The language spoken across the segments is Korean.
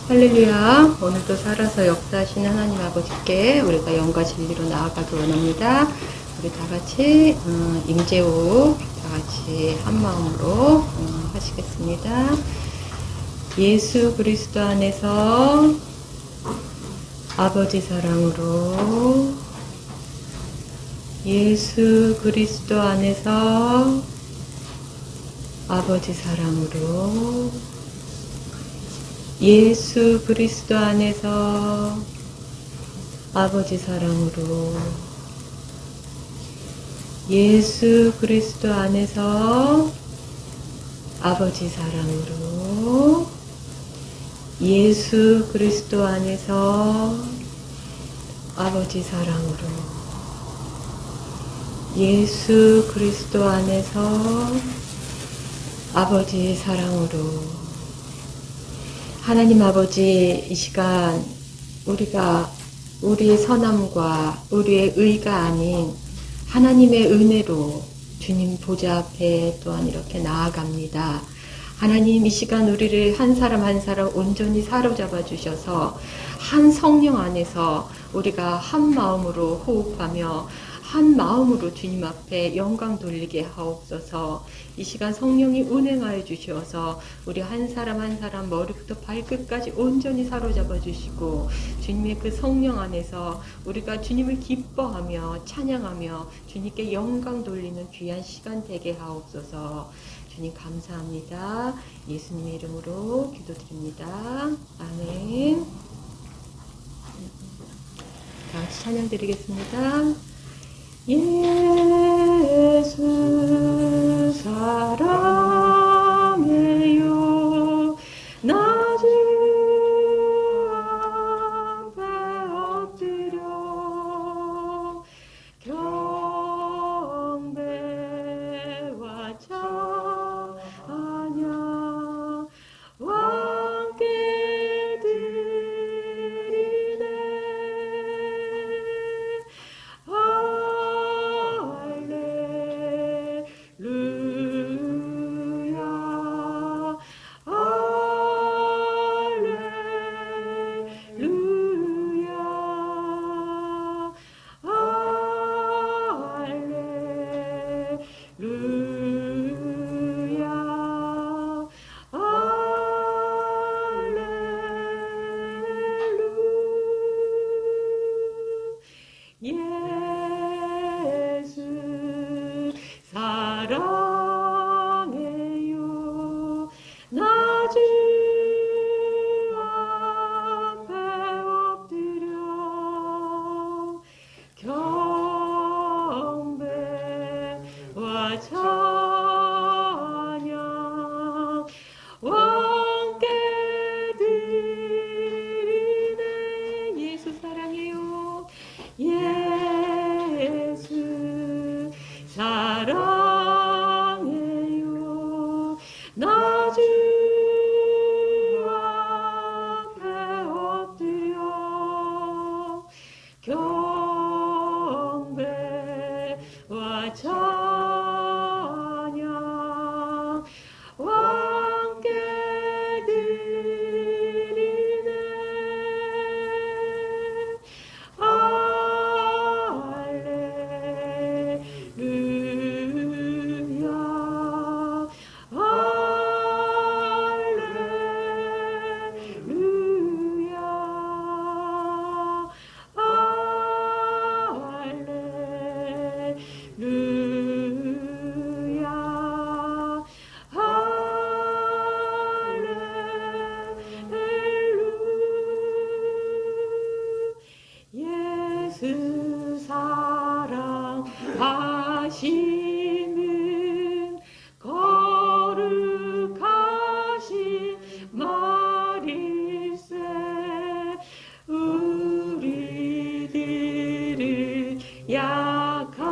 할렐루야. 오늘도 살아서 역사하시는 하나님 아버지께 우리가 영과 진리로 나아가기 원합니다. 우리 다 같이 임재호 다 같이 한 마음으로 하시겠습니다. 예수 그리스도 안에서 아버지 사랑으로, 예수 그리스도 안에서 아버지 사랑으로, 예수 그리스도 안에서 아버지 사랑으로, 예수 그리스도 안에서 아버지 사랑으로, 예수 그리스도 안에서 아버지 사랑으로, 예수 그리스도 안에서 아버지 사랑으로. 하나님 아버지, 이 시간 우리가 우리의 선함과 우리의 의가 아닌 하나님의 은혜로 주님 보좌 앞에 또한 이렇게 나아갑니다. 하나님, 이 시간 우리를 한 사람 한 사람 온전히 사로잡아 주셔서 한 성령 안에서 우리가 한 마음으로 호흡하며 한 마음으로 주님 앞에 영광 돌리게 하옵소서. 이 시간 성령이 운행하여 주셔서 우리 한 사람 한 사람 머리부터 발끝까지 온전히 사로잡아 주시고, 주님의 그 성령 안에서 우리가 주님을 기뻐하며 찬양하며 주님께 영광 돌리는 귀한 시간 되게 하옵소서. 주님 감사합니다. 예수님의 이름으로 기도드립니다. 아멘. 다 같이 찬양 드리겠습니다. 예수 사랑해요. 나 주 앞에 엎드려 경배와 찬양 함께 드리네. 예수 사랑해요. 나 주 앞에 엎드려 경배와 찬양 함께 드리네. 예수 사랑해요. 예수 사랑해요. 나 주 앞에 엎드려 경배와 찬양 함께 드리네. 예수 사랑하시는 거룩하신 말일세. 우리들은 약하나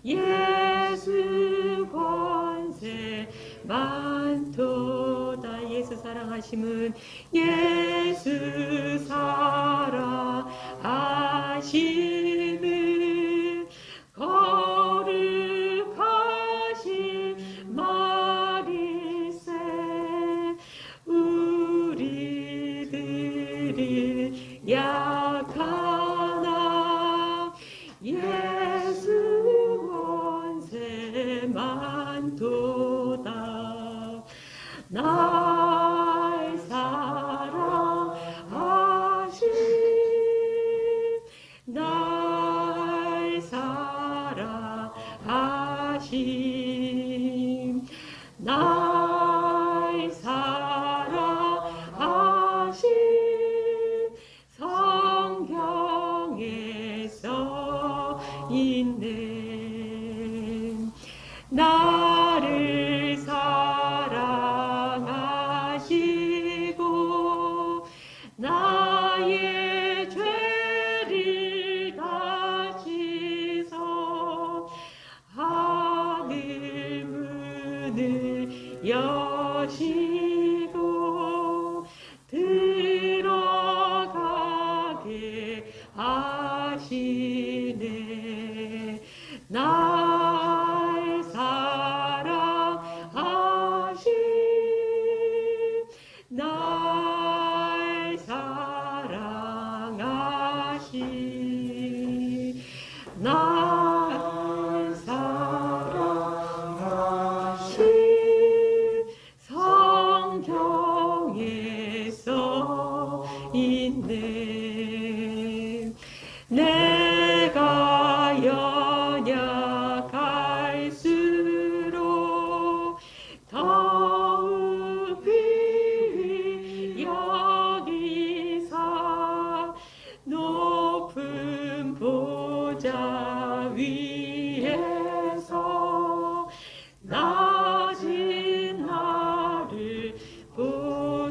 예수 권세 많도다. 예수 사랑하심은 예수 사랑하시는 거룩하신 말일세.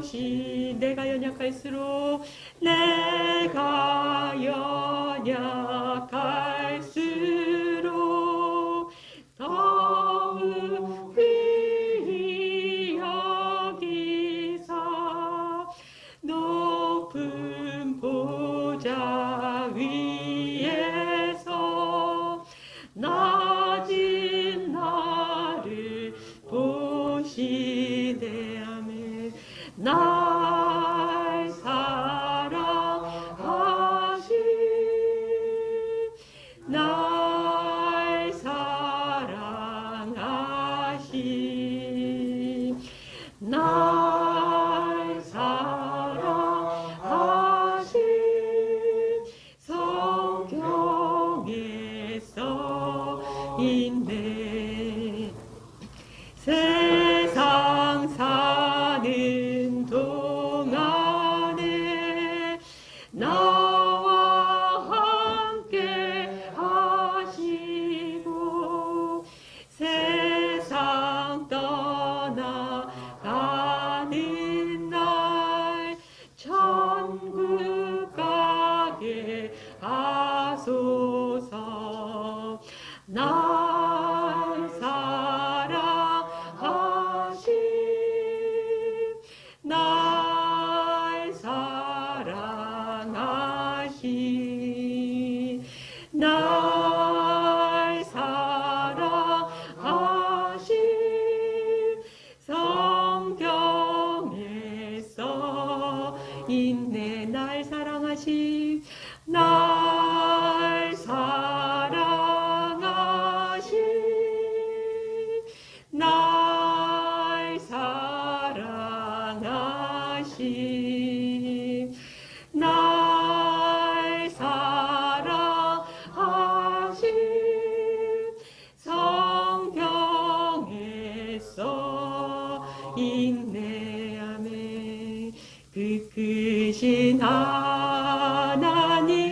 것이 내가 연약할수록 내가 연약할수록 더욱 귀히 여기사 높은 보좌 위에서 낮은 나를 보시네. 아멘. 날 사랑하신 날 사랑하신 날 사랑하신 성경에 써있네. 세상 사는 동안에 나와 함께 하시고 세상 떠나가는 날 천국 가게 하소서. 날 사랑하신 날 사랑하신 날 사랑하신 성경에 써있네. 날 사랑하신 날 사랑하신 날 사랑하신 날 사랑하신 성경에 써있네. 아멘. 그 크신 하나님의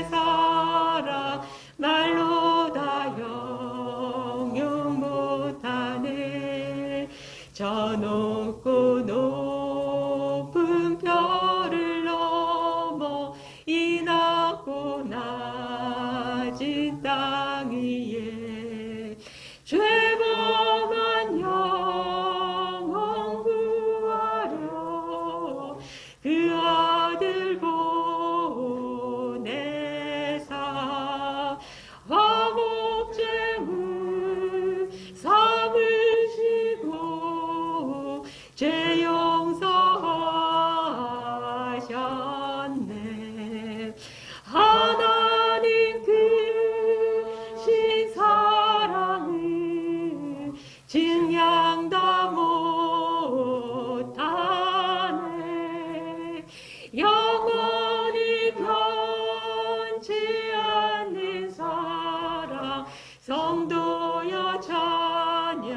사랑 말로 다 영영 못하네. 저 높고 높은 별을 넘어 이 낮고 낮은 땅 위에 죄범한 영혼 구하려 그 아들 보내사 화목제물 삼으시고 죄 용서하셨네. 하나님 크신 사랑을 증량 다 못하네. 영원히 변치 않는 사랑 성도여 찬양하세.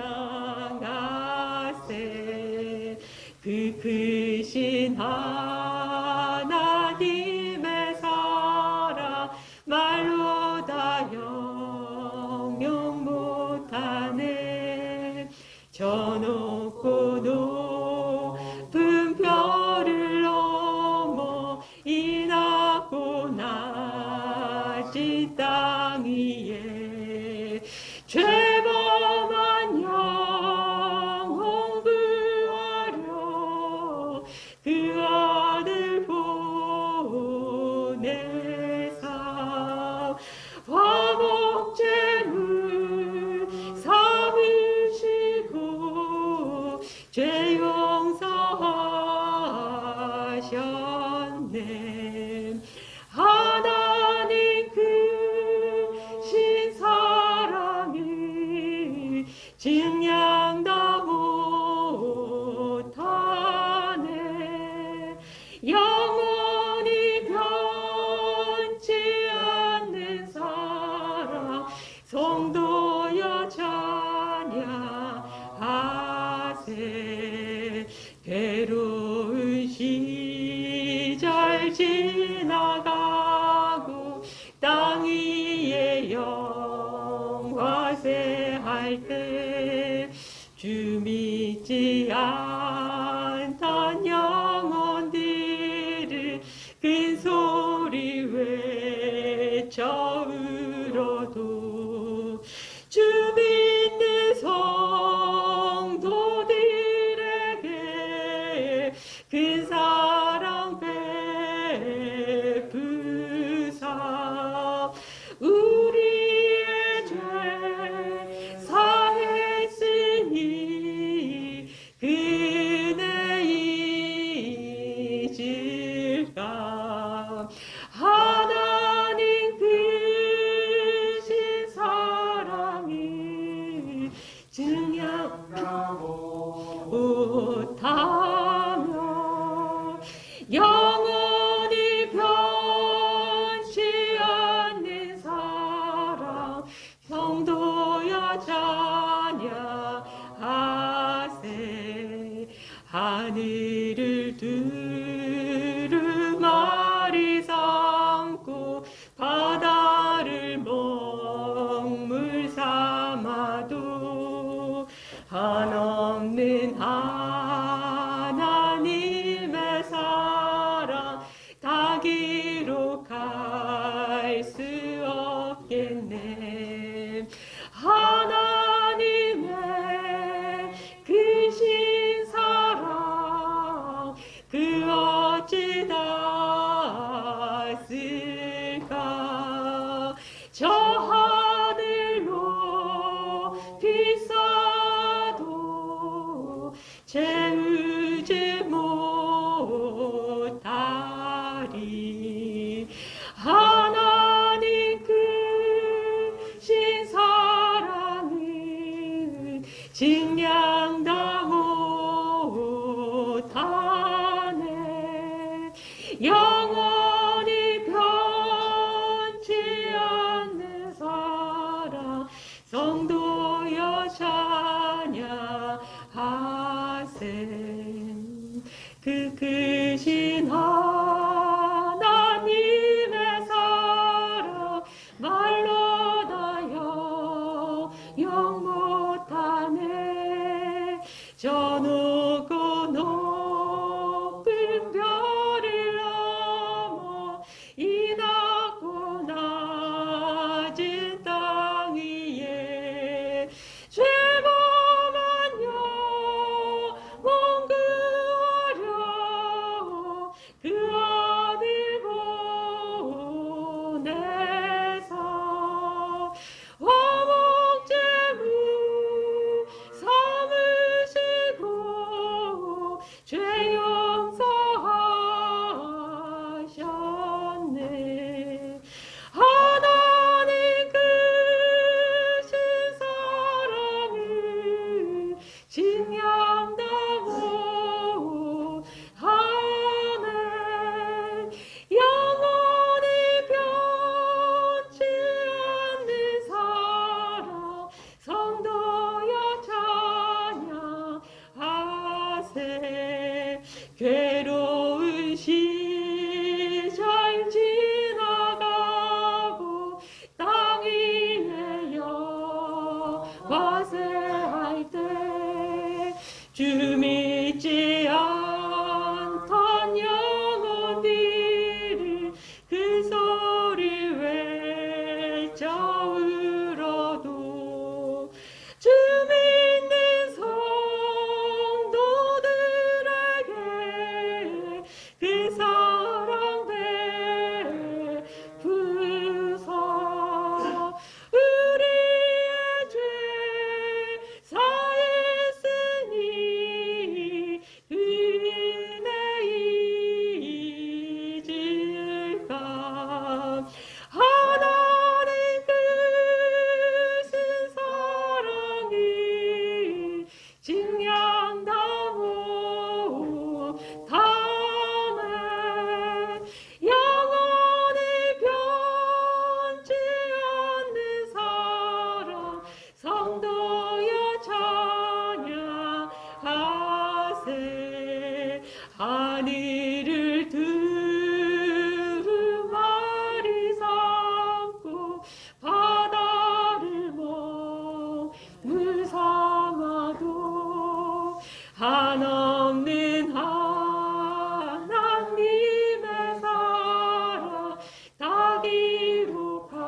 그 크신 하나님의 사랑 말로 다 영영 못하네. 저 높고 높은 별을 넘어 이 낮고 낮은 땅 위에 죄범한 영혼 구하려 그 아들 보내사 화목제물 삼으시고 죄 용서하셨네. 하나님 크신 사랑을 증량 다 못하네. 영원히 변치 않는 사랑 성도여 찬양하세. 괴로운 시절 지나가고 땅 위에 영화세 할 때 주 믿지 않던 그 사랑 베푸사 우리의 죄 사했으니 그네 잊을까 하나님 크신 사랑이 증명하고 못하며 영원히 변치 않는 사랑 성도여 찬양하세 하늘을 두루마리 삼고 바다를 먹물 삼아도 한없는 하나님의 사랑 다 기록할 수 없겠네 하나님의 크신 사랑 그 어찌 닿았을까 저 하늘 높이 쌓아도 채우지 못하리 하나님 크신 사랑은 증량 다 못하네 영원히 변치 않는 사랑 성도여 찬양하세 그 크신 하나님의 사랑 말로 다 영영 못하네 저 높고 높은 별을 넘어 이 낮고 낮은 땅 위에 죄범한 영혼 구하려 그 아들 보내사 화목제물 삼으시고 죄 용서하셨네 하나님 크신 사랑을 증량 다 못하네 영원히 변치 않는 사랑 성도여 찬양하세 괴로운 시절 지나가고 땅 위에 여과세할 때 주 믿지 않던 영혼들을 그 소리 외쳐 울어도 주 믿는 성도들에게 그 사랑 베푸사 우리의 죄 사했으니 은혜 잊을까 하나님 크신 사랑이 증량 다 못하네 영원히 변치 않는 사랑 성도여 찬양하세 하늘을 두루마리 삼고 바다를 먹물 삼아도 한없는 하나님의 사랑 다 기록할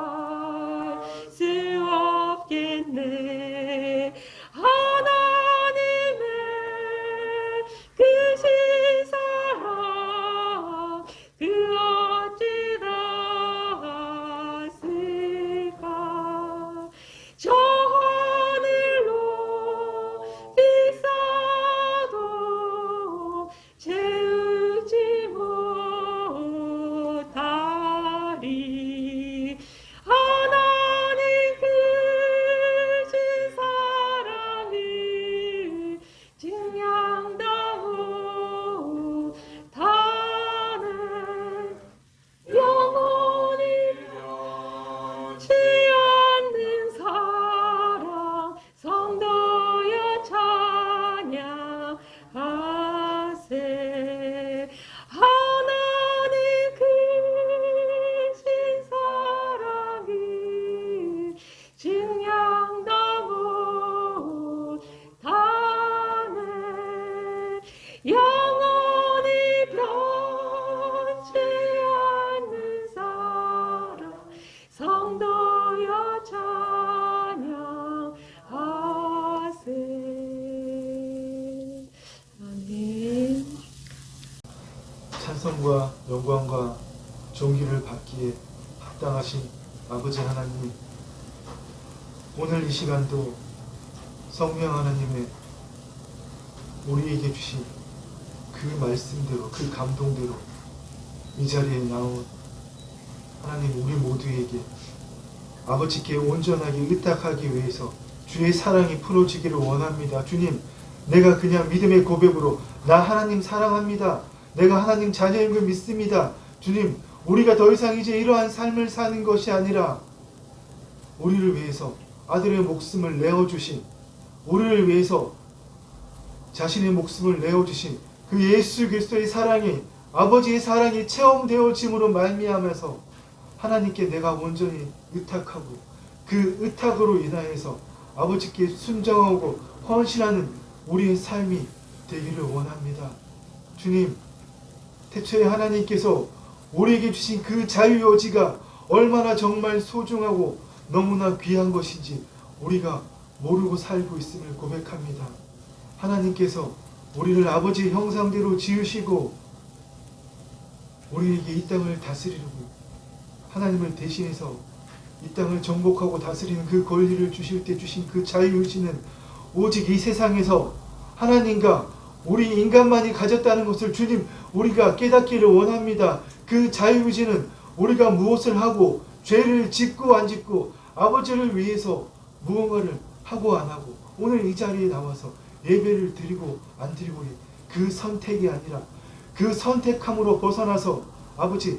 수 없겠네 하나님의 크신 찬송과 영광과 존귀를 받기에 합당하신 아버지 하나님, 오늘 이 시간도 성령 하나님의 우리에게 주신 그 말씀대로, 그 감동대로 이 자리에 나온 하나님, 우리 모두에게 아버지께 온전하게 의탁하기 위해서 주의 사랑이 풀어지기를 원합니다. 주님, 내가 그냥 믿음의 고백으로 나 하나님 사랑합니다, 내가 하나님 자녀인 걸 믿습니다. 주님, 우리가 더 이상 이제 이러한 삶을 사는 것이 아니라 우리를 위해서 아들의 목숨을 내어주신, 우리를 위해서 자신의 목숨을 내어주신 그 예수 그리스도의 사랑이, 아버지의 사랑이 체험되어짐으로 말미암아서 하나님께 내가 온전히 의탁하고 그 의탁으로 인하여서 아버지께 순종하고 헌신하는 우리의 삶이 되기를 원합니다. 주님, 태초에 하나님께서 우리에게 주신 그 자유의지가 얼마나 정말 소중하고 너무나 귀한 것인지 우리가 모르고 살고 있음을 고백합니다. 하나님께서 우리를 아버지의 형상대로 지으시고 우리에게 이 땅을 다스리고 하나님을 대신해서 이 땅을 정복하고 다스리는 그 권리를 주실 때 주신 그 자유의지는 오직 이 세상에서 하나님과 우리 인간만이 가졌다는 것을 주님, 우리가 깨닫기를 원합니다. 그 자유의지는 우리가 무엇을 하고 죄를 짓고 안 짓고 아버지를 위해서 무언가를 하고 안 하고 오늘 이 자리에 나와서 예배를 드리고 안 드리고의 그 선택이 아니라 그 선택함으로 벗어나서 아버지,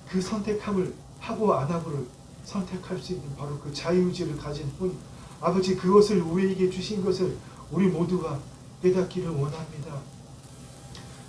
그 선택함을 하고 안 하고를 선택할 수 있는 바로 그 자유의지를 가진 분, 아버지, 그것을 우리에게 주신 것을 우리 모두가 깨닫기를 원합니다.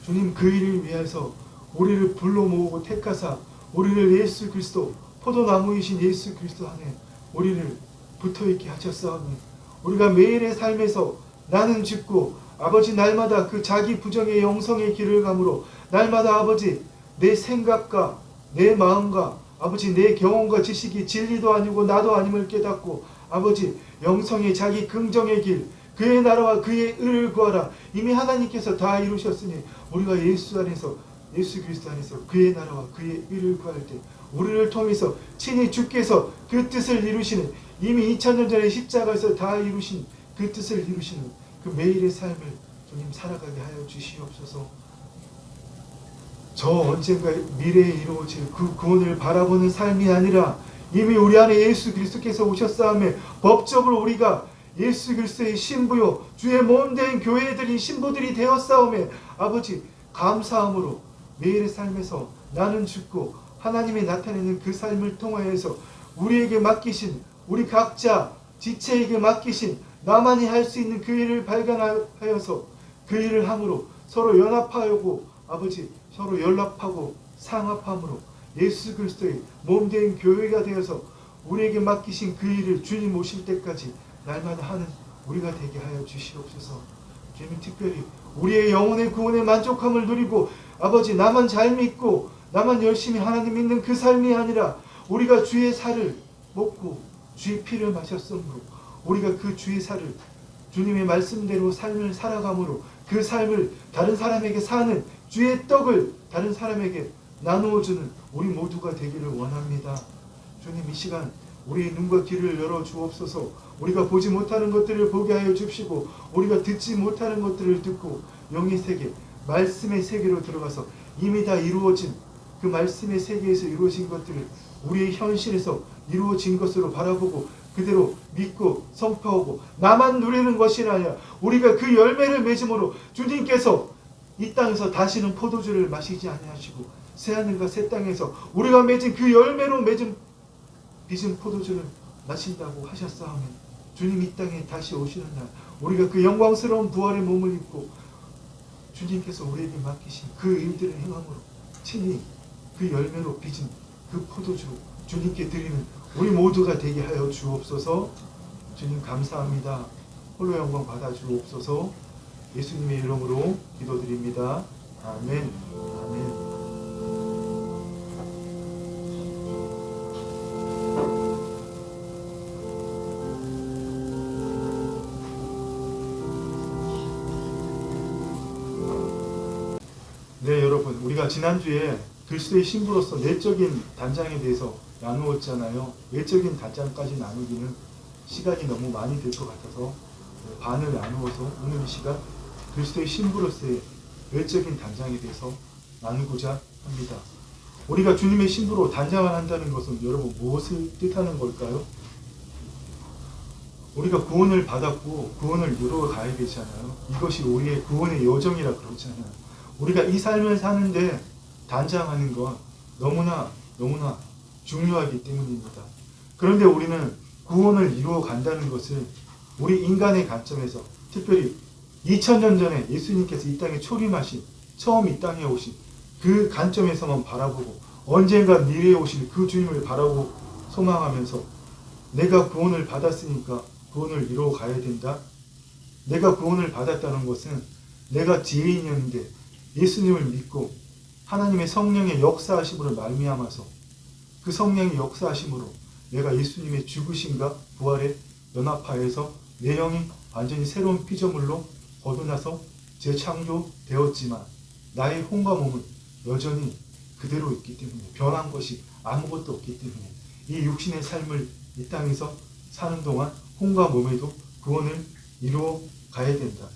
주님, 그 일을 위해서 우리를 불러 모으고 택하사 우리를 예수 그리스도, 포도나무이신 예수 그리스도 안에 우리를 붙어있게 하셨사오니 우리가 매일의 삶에서 나는 죽고 아버지 날마다 그 자기 부정의 영성의 길을 가므로 날마다 아버지 내 생각과 내 마음과 아버지 내 경험과 지식이 진리도 아니고 나도 아님을 깨닫고 아버지 영성의 자기 긍정의 길, 그의 나라와 그의 의를 구하라. 이미 하나님께서 다 이루셨으니 우리가 예수 안에서, 예수 그리스도 안에서 그의 나라와 그의 의를 구할 때 우리를 통해서 친히 주께서 그 뜻을 이루시는, 이미 2000년 전에 십자가에서 다 이루신 그 뜻을 이루시는 그 매일의 삶을 주님 살아가게 하여 주시옵소서. 저 언젠가 미래에 이루어질 그 구원을 바라보는 삶이 아니라 이미 우리 안에 예수 그리스도께서 오셨사오매 법적으로 우리가 예수 그리스도의 신부요 주의 몸된 교회들이 신부들이 되었사오매 아버지 감사함으로 매일의 삶에서 나는 죽고 하나님이 나타내는 그 삶을 통하여서 우리에게 맡기신, 우리 각자 지체에게 맡기신 나만이 할 수 있는 그 일을 발견하여서 그 일을 함으로 서로 연합하고 아버지 서로 연합하고 상합함으로 예수 그리스도의 몸된 교회가 되어서 우리에게 맡기신 그 일을 주님 오실 때까지 날마다 하는 우리가 되게 하여 주시옵소서. 주님, 특별히 우리의 영혼의 구원의 만족함을 누리고 아버지 나만 잘 믿고 나만 열심히 하나님 믿는 그 삶이 아니라 우리가 주의 살을 먹고 주의 피를 마셨으므로 우리가 그 주의 살을 주님의 말씀대로 삶을 살아감으로 그 삶을 다른 사람에게 사는 주의 떡을 다른 사람에게 나누어주는 우리 모두가 되기를 원합니다. 주님, 이 시간 우리의 눈과 귀를 열어 주옵소서. 우리가 보지 못하는 것들을 보게 하여 주시고 우리가 듣지 못하는 것들을 듣고 영의 세계, 말씀의 세계로 들어가서 이미 다 이루어진 그 말씀의 세계에서 이루어진 것들을 우리의 현실에서 이루어진 것으로 바라보고 그대로 믿고 선포하고 나만 누리는 것이 아니라 우리가 그 열매를 맺음으로 주님께서 이 땅에서 다시는 포도주를 마시지 아니하시고 새하늘과 새 땅에서 우리가 맺은 그 열매로 빚은 포도주를 마신다고 하셨사오니 주님 이 땅에 다시 오시는 날 우리가 그 영광스러운 부활의 몸을 입고 주님께서 우리에게 맡기신 그 일들을 행함으로 친히 그 열매로 빚은 그 포도주 주님께 드리는 우리 모두가 되게 하여 주옵소서. 주님 감사합니다. 홀로 영광 받아 주옵소서. 예수님의 이름으로 기도드립니다. 아멘. 아멘. 네, 여러분, 우리가 지난주에 그리스도의 신부로서 내적인 단장에 대해서 나누었잖아요. 외적인 단장까지 나누기는 시간이 너무 많이 될 것 같아서 반을 나누어서 오늘 이 시간 그리스도의 신부로서의 외적인 단장에 대해서 나누고자 합니다. 우리가 주님의 신부로 단장을 한다는 것은 여러분 무엇을 뜻하는 걸까요? 우리가 구원을 받았고 구원을 이루어 가야 되잖아요. 이것이 우리의 구원의 여정이라 그러잖아요. 우리가 이 삶을 사는데 단장하는 건 너무나 중요하기 때문입니다. 그런데 우리는 구원을 이루어 간다는 것을 우리 인간의 관점에서 특별히 2000년 전에 예수님께서 이 땅에 초림하신 처음 이 땅에 오신 그 관점에서만 바라보고 언젠가 미래에 오실 그 주님을 바라보고 소망하면서 내가 구원을 받았으니까 구원을 이루어 가야 된다. 내가 구원을 받았다는 것은 내가 지혜인이었는데 예수님을 믿고 하나님의 성령의 역사하심으로 말미암아서 그 성령의 역사하심으로 내가 예수님의 죽으심과 부활에 연합하여서 내 영이 완전히 새로운 피조물로 거듭나서 재창조되었지만 나의 혼과 몸은 여전히 그대로 있기 때문에 변한 것이 아무것도 없기 때문에 이 육신의 삶을 이 땅에서 사는 동안 혼과 몸에도 구원을 이루어 가야 된다.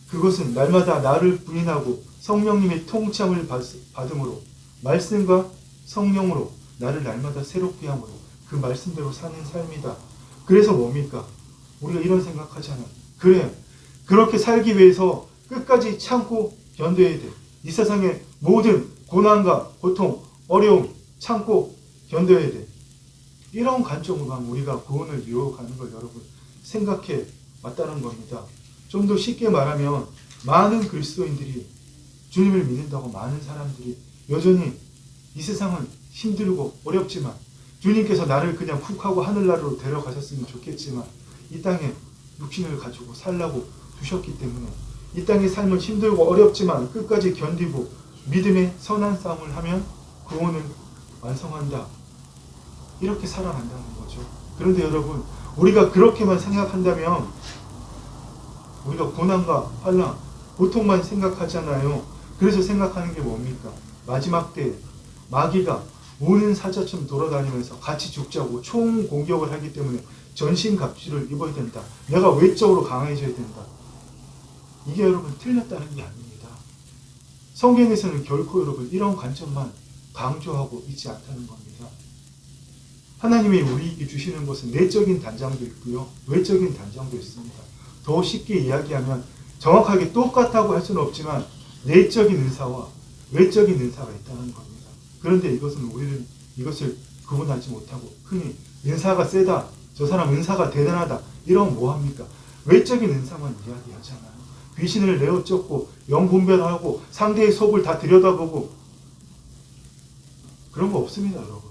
그것은 날마다 나를 부인하고 성령님의 통참을 받음으로 말씀과 성령으로 나를 날마다 새롭게 함으로 그 말씀대로 사는 삶이다. 그래서 뭡니까? 우리가 이런 생각하잖아요. 그래, 그렇게 살기 위해서 끝까지 참고 견뎌야 돼. 이 세상의 모든 고난과 고통, 어려움 참고 견뎌야 돼. 이런 관점으로만 우리가 구원을 이루어가는 걸 여러분 생각해 왔다는 겁니다. 좀 더 쉽게 말하면 많은 그리스도인들이 주님을 믿는다고 많은 사람들이 여전히 이 세상은 힘들고 어렵지만 주님께서 나를 그냥 훅 하고 하늘나라로 데려가셨으면 좋겠지만 이 땅에 육신을 가지고 살라고 두셨기 때문에 이 땅의 삶은 힘들고 어렵지만 끝까지 견디고 믿음의 선한 싸움을 하면 구원을 완성한다. 이렇게 살아간다는 거죠. 그런데 여러분, 우리가 그렇게만 생각한다면 우리가 고난과 환난, 고통만 생각하잖아요. 그래서 생각하는 게 뭡니까? 마지막 때 마귀가 우는 사자처럼 돌아다니면서 같이 죽자고 총 공격을 하기 때문에 전신갑주를 입어야 된다. 내가 외적으로 강해져야 된다. 이게 여러분 틀렸다는 게 아닙니다. 성경에서는 결코 여러분 이런 관점만 강조하고 있지 않다는 겁니다. 하나님이 우리에게 주시는 것은 내적인 단장도 있고요. 외적인 단장도 있습니다. 더 쉽게 이야기하면 정확하게 똑같다고 할 수는 없지만 내적인 은사와 외적인 은사가 있다는 겁니다. 그런데 우리는 이것을 구분하지 못하고 흔히 은사가 세다, 저 사람 은사가 대단하다 이러면 뭐합니까? 외적인 은사만 이야기하잖아요. 귀신을 내어 쫓고 영분별하고 상대의 속을 다 들여다보고 그런 거 없습니다, 여러분.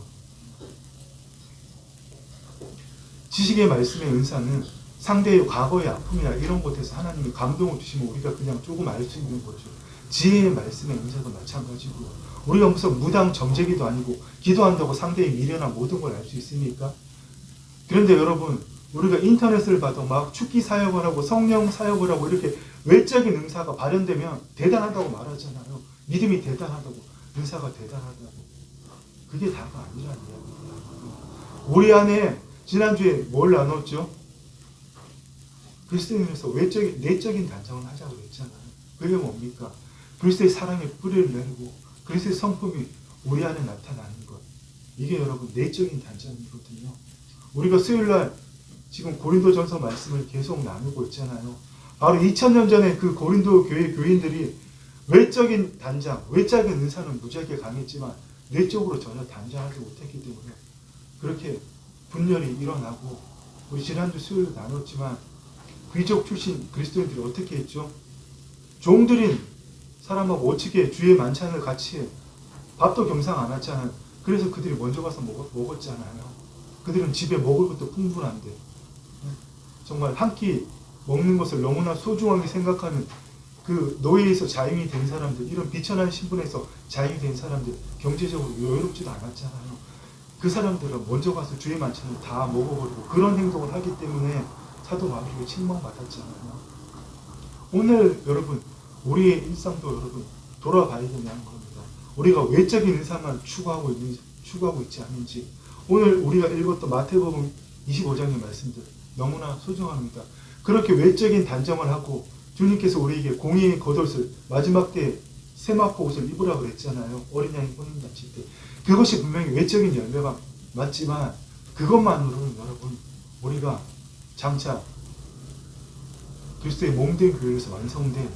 지식의 말씀의 은사는 상대의 과거의 아픔이나 이런 곳에서 하나님이 감동을 주시면 우리가 그냥 조금 알 수 있는 거죠. 지혜의 말씀의 은사도 마찬가지고요. 우리가 무슨 무당 점쟁이도 아니고 기도한다고 상대의 미래나 모든 걸 알 수 있습니까? 그런데 여러분, 우리가 인터넷을 봐도 막 축기 사역을 하고 성령 사역을 하고 이렇게 외적인 은사가 발현되면 대단하다고 말하잖아요. 믿음이 대단하다고, 은사가 대단하다고. 그게 다가 아니라는 이야기입니다. 우리 안에 지난주에 뭘 나눴죠? 그리스도인으로서 내적인 단장을 하자고 했잖아요. 그게 뭡니까? 그리스도의 사랑의 뿌리를 내리고 그리스도의 성품이 우리 안에 나타나는 것. 이게 여러분 내적인 단장이거든요. 우리가 수요일날 지금 고린도전서 말씀을 계속 나누고 있잖아요. 바로 2000년 전에 그 고린도 교회 교인들이 외적인 단장, 외적인 은사는 무지하게 강했지만 내적으로 전혀 단장하지 못했기 때문에 그렇게 분열이 일어나고 우리 지난주 수요일 나눴지만 귀족 출신 그리스도인들이 어떻게 했죠? 종들인 사람하고 어떻게 주의 만찬을 같이 해. 밥도 겸상 안 하잖아요. 그래서 그들이 먼저 가서 먹었잖아요. 그들은 집에 먹을 것도 풍부한데 정말 한 끼 먹는 것을 너무나 소중하게 생각하는 그 노예에서 자유인이 된 사람들, 이런 비천한 신분에서 자유인이 된 사람들, 경제적으로 여유롭지도 않았잖아요. 그 사람들은 먼저 가서 주의 만찬을 다 먹어버리고 그런 행동을 하기 때문에 사도 바울이 책망받았잖아요. 오늘 여러분 우리의 일상도 여러분 돌아봐야 된다는 겁니다. 우리가 외적인 인사만 추구하고 있지 않은지. 오늘 우리가 읽었던 마태복음 25장의 말씀들 너무나 소중합니다. 그렇게 외적인 단정을 하고 주님께서 우리에게 공의의 겉옷을 마지막 때에 세마포 옷을 입으라고 그랬잖아요. 어린 양이 혼인잔치 때. 그것이 분명히 외적인 열매가 맞지만 그것만으로는 여러분 우리가 장차 그리스도의 몸된 교회에서 완성된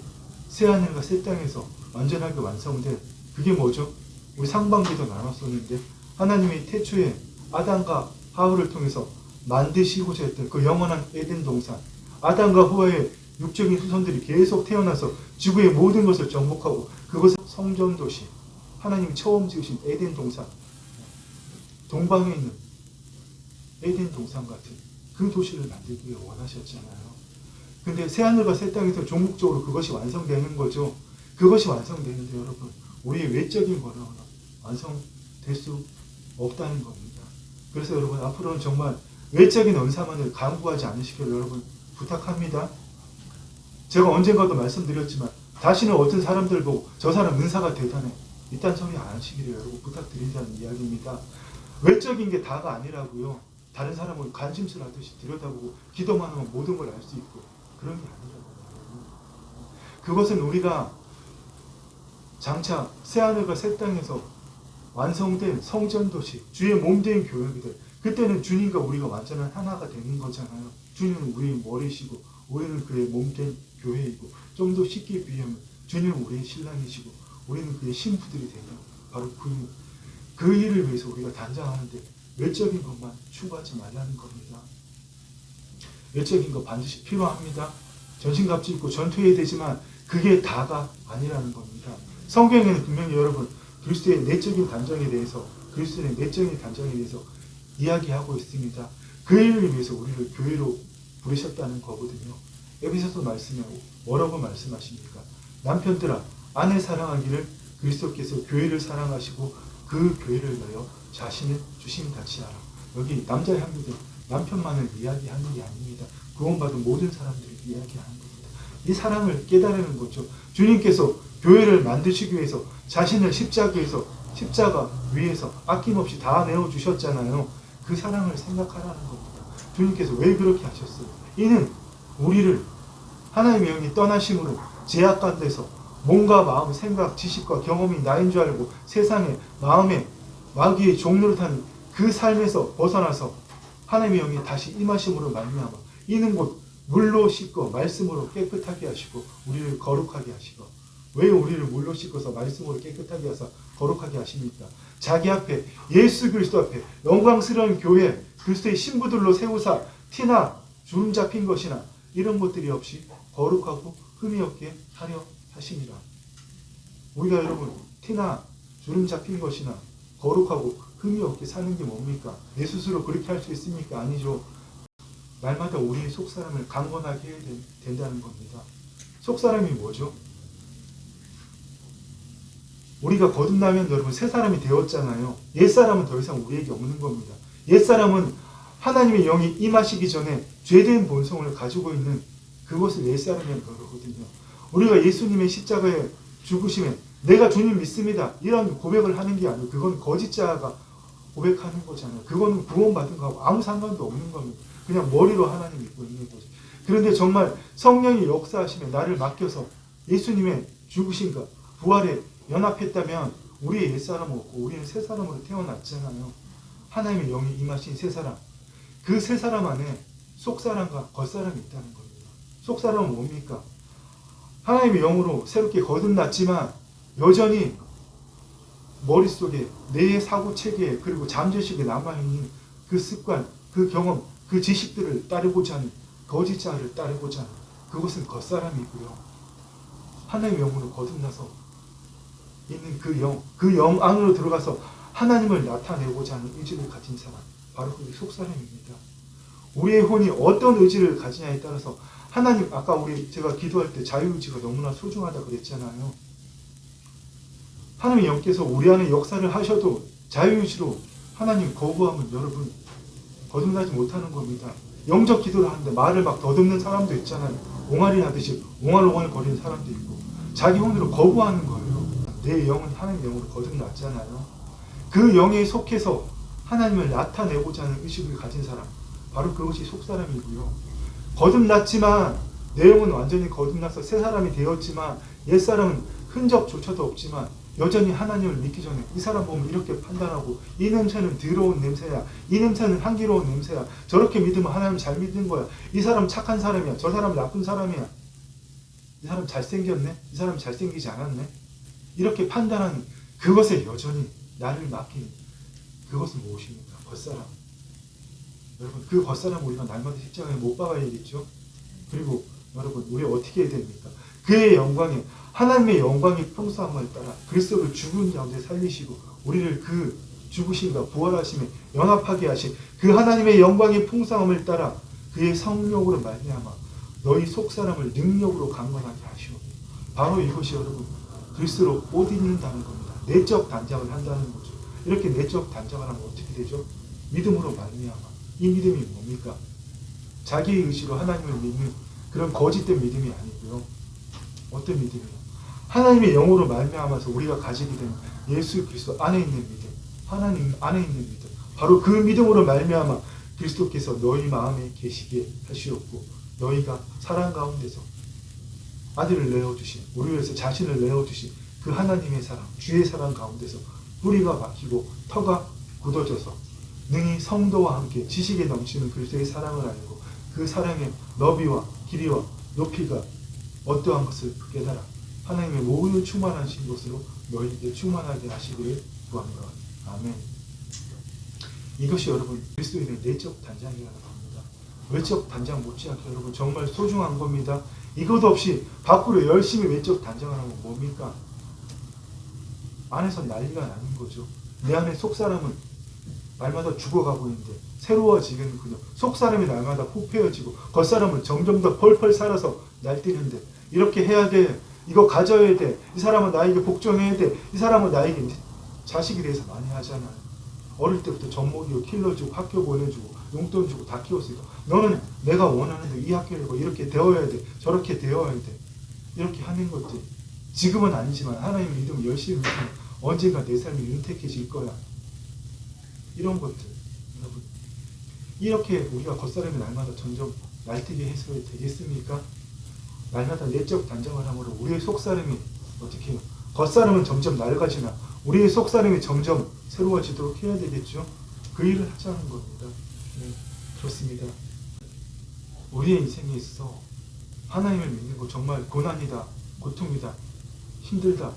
새하늘과 새 땅에서 완전하게 완성된 그게 뭐죠? 우리 상반기도 나눴었는데 하나님이 태초에 아담과 하울을 통해서 만드시고자 했던 그 영원한 에덴 동산, 아담과 후와의 육적인 후손들이 계속 태어나서 지구의 모든 것을 정복하고 그것을 성전도시, 하나님이 처음 지으신 에덴 동산, 동방에 있는 에덴 동산 같은 그 도시를 만들기 원하셨잖아요. 근데 새하늘과 새 땅에서 종국적으로 그것이 완성되는 거죠. 그것이 완성되는데 여러분 우리의 외적인 거는 완성될 수 없다는 겁니다. 그래서 여러분 앞으로는 정말 외적인 은사만을 강구하지 않으시기를 여러분 부탁합니다. 제가 언젠가도 말씀드렸지만 다시는 어떤 사람들 보고 저 사람 은사가 대단해 이딴 소리 안 하시기를 여러분 부탁드린다는 이야기입니다. 외적인 게 다가 아니라고요. 다른 사람을 관심술 하듯이 들여다보고 기도만 하면 모든 걸 알 수 있고 그런 게 아니라고요. 그것은 우리가 장차 새하늘과 새 땅에서 완성된 성전도시 주의 몸된 교회들 그때는 주님과 우리가 완전한 하나가 되는 거잖아요. 주님은 우리의 머리시고 우리는 그의 몸된 교회이고 좀 더 쉽게 비하면 주님은 우리의 신랑이시고 우리는 그의 신부들이 되는 바로 그 일을 위해서 우리가 단장하는데 외적인 것만 추구하지 말라는 겁니다. 외적인 거 반드시 필요합니다. 전신갑주 입고 전투해야 되지만 그게 다가 아니라는 겁니다. 성경에는 분명히 여러분 그리스도의 내적인 단정에 대해서 그리스도의 내적인 단정에 대해서 이야기하고 있습니다. 그 일을 위해서 우리를 교회로 부르셨다는 거거든요. 에베소서 말씀에 뭐라고 말씀하십니까? 남편들아 아내 사랑하기를 그리스도께서 교회를 사랑하시고 그 교회를 위하여 자신을 주심같이 하라. 여기 남자 향유들 남편만을 이야기하는 게 아닙니다. 구원받은 모든 사람들을 이야기하는 겁니다. 이 사랑을 깨달으는 거죠. 주님께서 교회를 만드시기 위해서 자신을 십자가 위에서 아낌없이 다 내어주셨잖아요. 그 사랑을 생각하라는 겁니다. 주님께서 왜 그렇게 하셨어요? 이는 우리를 하나님의 영이 떠나심으로 제약 가운데서 몸과 마음, 생각, 지식과 경험이 나인 줄 알고 세상의 마음에 마귀의 종로를 타는 그 삶에서 벗어나서 하나님의 영이 다시 임하심으로 말미암아 이는 곧 물로 씻고 말씀으로 깨끗하게 하시고 우리를 거룩하게 하시고 왜 우리를 물로 씻고서 말씀으로 깨끗하게 하사 거룩하게 하십니까? 자기 앞에 예수 그리스도 앞에 영광스러운 교회 그리스도의 신부들로 세우사 티나 주름 잡힌 것이나 이런 것들이 없이 거룩하고 흠이 없게 하려 하심이라. 우리가 여러분 티나 주름 잡힌 것이나 거룩하고 흠이 없게 사는 게 뭡니까? 내 스스로 그렇게 할 수 있습니까? 아니죠. 날마다 우리의 속사람을 강건하게 해야 된다는 겁니다. 속사람이 뭐죠? 우리가 거듭나면 여러분 새 사람이 되었잖아요. 옛사람은 더 이상 우리에게 없는 겁니다. 옛사람은 하나님의 영이 임하시기 전에 죄된 본성을 가지고 있는 그것을 옛사람이라고 그러거든요. 우리가 예수님의 십자가에 죽으심에 내가 주님 믿습니다. 이런 고백을 하는 게 아니고 그건 거짓자가 고백하는 거잖아요. 그거는 구원받은 거하고 아무 상관도 없는 겁니다. 그냥 머리로 하나님 믿고 있는 거죠. 그런데 정말 성령이 역사하심에 나를 맡겨서 예수님의 죽으심과 부활에 연합했다면 우리의 옛사람은 없고 우리는 새 사람으로 태어났잖아요. 하나님의 영이 임하신 새 사람. 그 새 사람 안에 속사람과 겉사람이 있다는 겁니다. 속사람은 뭡니까? 하나님의 영으로 새롭게 거듭났지만 여전히 머릿속에 내 사고체계에 그리고 잠재식에 남아있는 그 습관, 그 경험, 그 지식들을 따르고자 하는 거짓자를 따르고자 하는 그것은 겉사람이고요. 하나님의 영으로 거듭나서 있는 그 영 안으로 들어가서 하나님을 나타내고자 하는 의지를 가진 사람, 바로 그게 속사람입니다. 우리의 혼이 어떤 의지를 가지냐에 따라서 하나님, 아까 제가 기도할 때 자유의지가 너무나 소중하다 그랬잖아요. 하나님의 영께서 우리 안에 역사를 하셔도 자유의지로 하나님 거부하면 여러분 거듭나지 못하는 겁니다. 영적 기도를 하는데 말을 막 더듬는 사람도 있잖아요. 옹알이 하듯이 옹알옹알 거리는 사람도 있고 자기 혼으로 거부하는 거예요. 내 영은 하나님 영으로 거듭났잖아요. 그 영에 속해서 하나님을 나타내고자 하는 의식을 가진 사람, 바로 그것이 속사람이고요. 거듭났지만 내 영은 완전히 거듭나서 새 사람이 되었지만 옛사람은 흔적조차도 없지만 여전히 하나님을 믿기 전에 이 사람 보면 이렇게 판단하고, 이 냄새는 더러운 냄새야, 이 냄새는 향기로운 냄새야, 저렇게 믿으면 하나님 잘 믿는 거야, 이 사람 착한 사람이야, 저 사람 나쁜 사람이야, 이 사람 잘생겼네, 이 사람 잘생기지 않았네, 이렇게 판단하는 그것에 여전히 나를 맡기는 그것은 무엇입니까? 겉사람. 여러분, 그 겉사람 우리가 날마다 십자가에 못 박아야겠죠. 그리고 여러분, 우리 어떻게 해야 됩니까? 그의 영광에, 하나님의 영광의 풍성함을 따라 그리스도를 죽은 자운데 살리시고 우리를 그 죽으심과 부활하심에 연합하게 하신 그 하나님의 영광의 풍성함을 따라 그의 성령으로 말미암아 너희 속사람을 능력으로 강건하게 하시오. 바로 이것이 여러분 그리스도로 옷 입는다는 겁니다. 내적 단장을 한다는 거죠. 이렇게 내적 단장을 하면 어떻게 되죠? 믿음으로 말미암아. 이 믿음이 뭡니까? 자기의 의지로 하나님을 믿는 그런 거짓된 믿음이 아니고요. 어떤 믿음이요? 하나님의 영으로 말미암아서 우리가 가지게 되는 예수 그리스도 안에 있는 믿음, 하나님 안에 있는 믿음, 바로 그 믿음으로 말미암아 그리스도께서 너희 마음에 계시게 하시었고 너희가 사랑 가운데서 아들을 내어주신, 우리 위해서 자신을 내어주신 그 하나님의 사랑, 주의 사랑 가운데서 뿌리가 박히고 터가 굳어져서 능히 성도와 함께 지식에 넘치는 그리스도의 사랑을 알고 그 사랑의 너비와 길이와 높이가 어떠한 것을 깨달아 하나님의 모든 충만하신 것으로 너희에게 충만하게 하시기를 구합니다. 아멘. 이것이 여러분 그리스도인의 내적 단장이라는 겁니다. 외적 단장 못지않게 여러분 정말 소중한 겁니다. 이것 없이 밖으로 열심히 외적 단장을 하면 뭡니까? 안에서 난리가 나는 거죠. 내 안에 속사람은 날마다 죽어가고 있는데 새로워지는 그냥 속사람이 날마다 후패해지고 겉사람은 점점 더 펄펄 살아서 날뛰는데 이렇게 해야 돼. 이거 가져야 돼. 이 사람은 나에게 복종해야 돼. 이 사람은 나에게 자식에 대해서 많이 하잖아요. 어릴 때부터 젖먹이고 킬러주고 학교 보내주고 용돈 주고 다 키웠으니까 너는 내가 원하는 데 이 학교를 고 이렇게 되어야 돼. 저렇게 되어야 돼. 이렇게 하는 것들. 지금은 아니지만 하나님 믿음 열심히 믿으면 언젠가 내 삶이 윤택해질 거야. 이런 것들. 여러분 이렇게 우리가 겉사람이 날마다 점점 날뛰게 해서 되겠습니까? 날마다 내적 단장을 함으로 우리의 속사람이 어떻게 해요? 겉사람은 점점 낡아지나 우리의 속사람이 점점 새로워지도록 해야 되겠죠? 그 일을 하자는 겁니다. 네, 그렇습니다. 우리의 인생에 있어서 하나님을 믿는 거 정말 고난이다, 고통이다, 힘들다.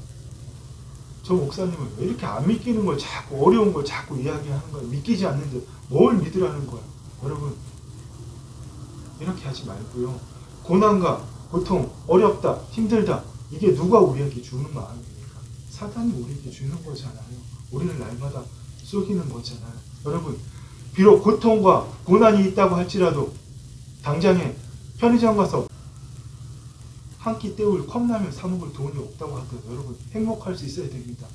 저 목사님은 왜 이렇게 안 믿기는 걸 자꾸 어려운 걸 자꾸 이야기하는 거야? 믿기지 않는데 뭘 믿으라는 거야? 여러분 이렇게 하지 말고요. 고난과 고통, 어렵다, 힘들다. 이게 누가 우리에게 주는 마음입니까? 사탄이 우리에게 주는 거잖아요. 우리를 날마다 속이는 거잖아요. 여러분, 비록 고통과 고난이 있다고 할지라도 당장에 편의점 가서 한 끼 때울 컵라면 사 먹을 돈이 없다고 하더라도 여러분 행복할 수 있어야 됩니다.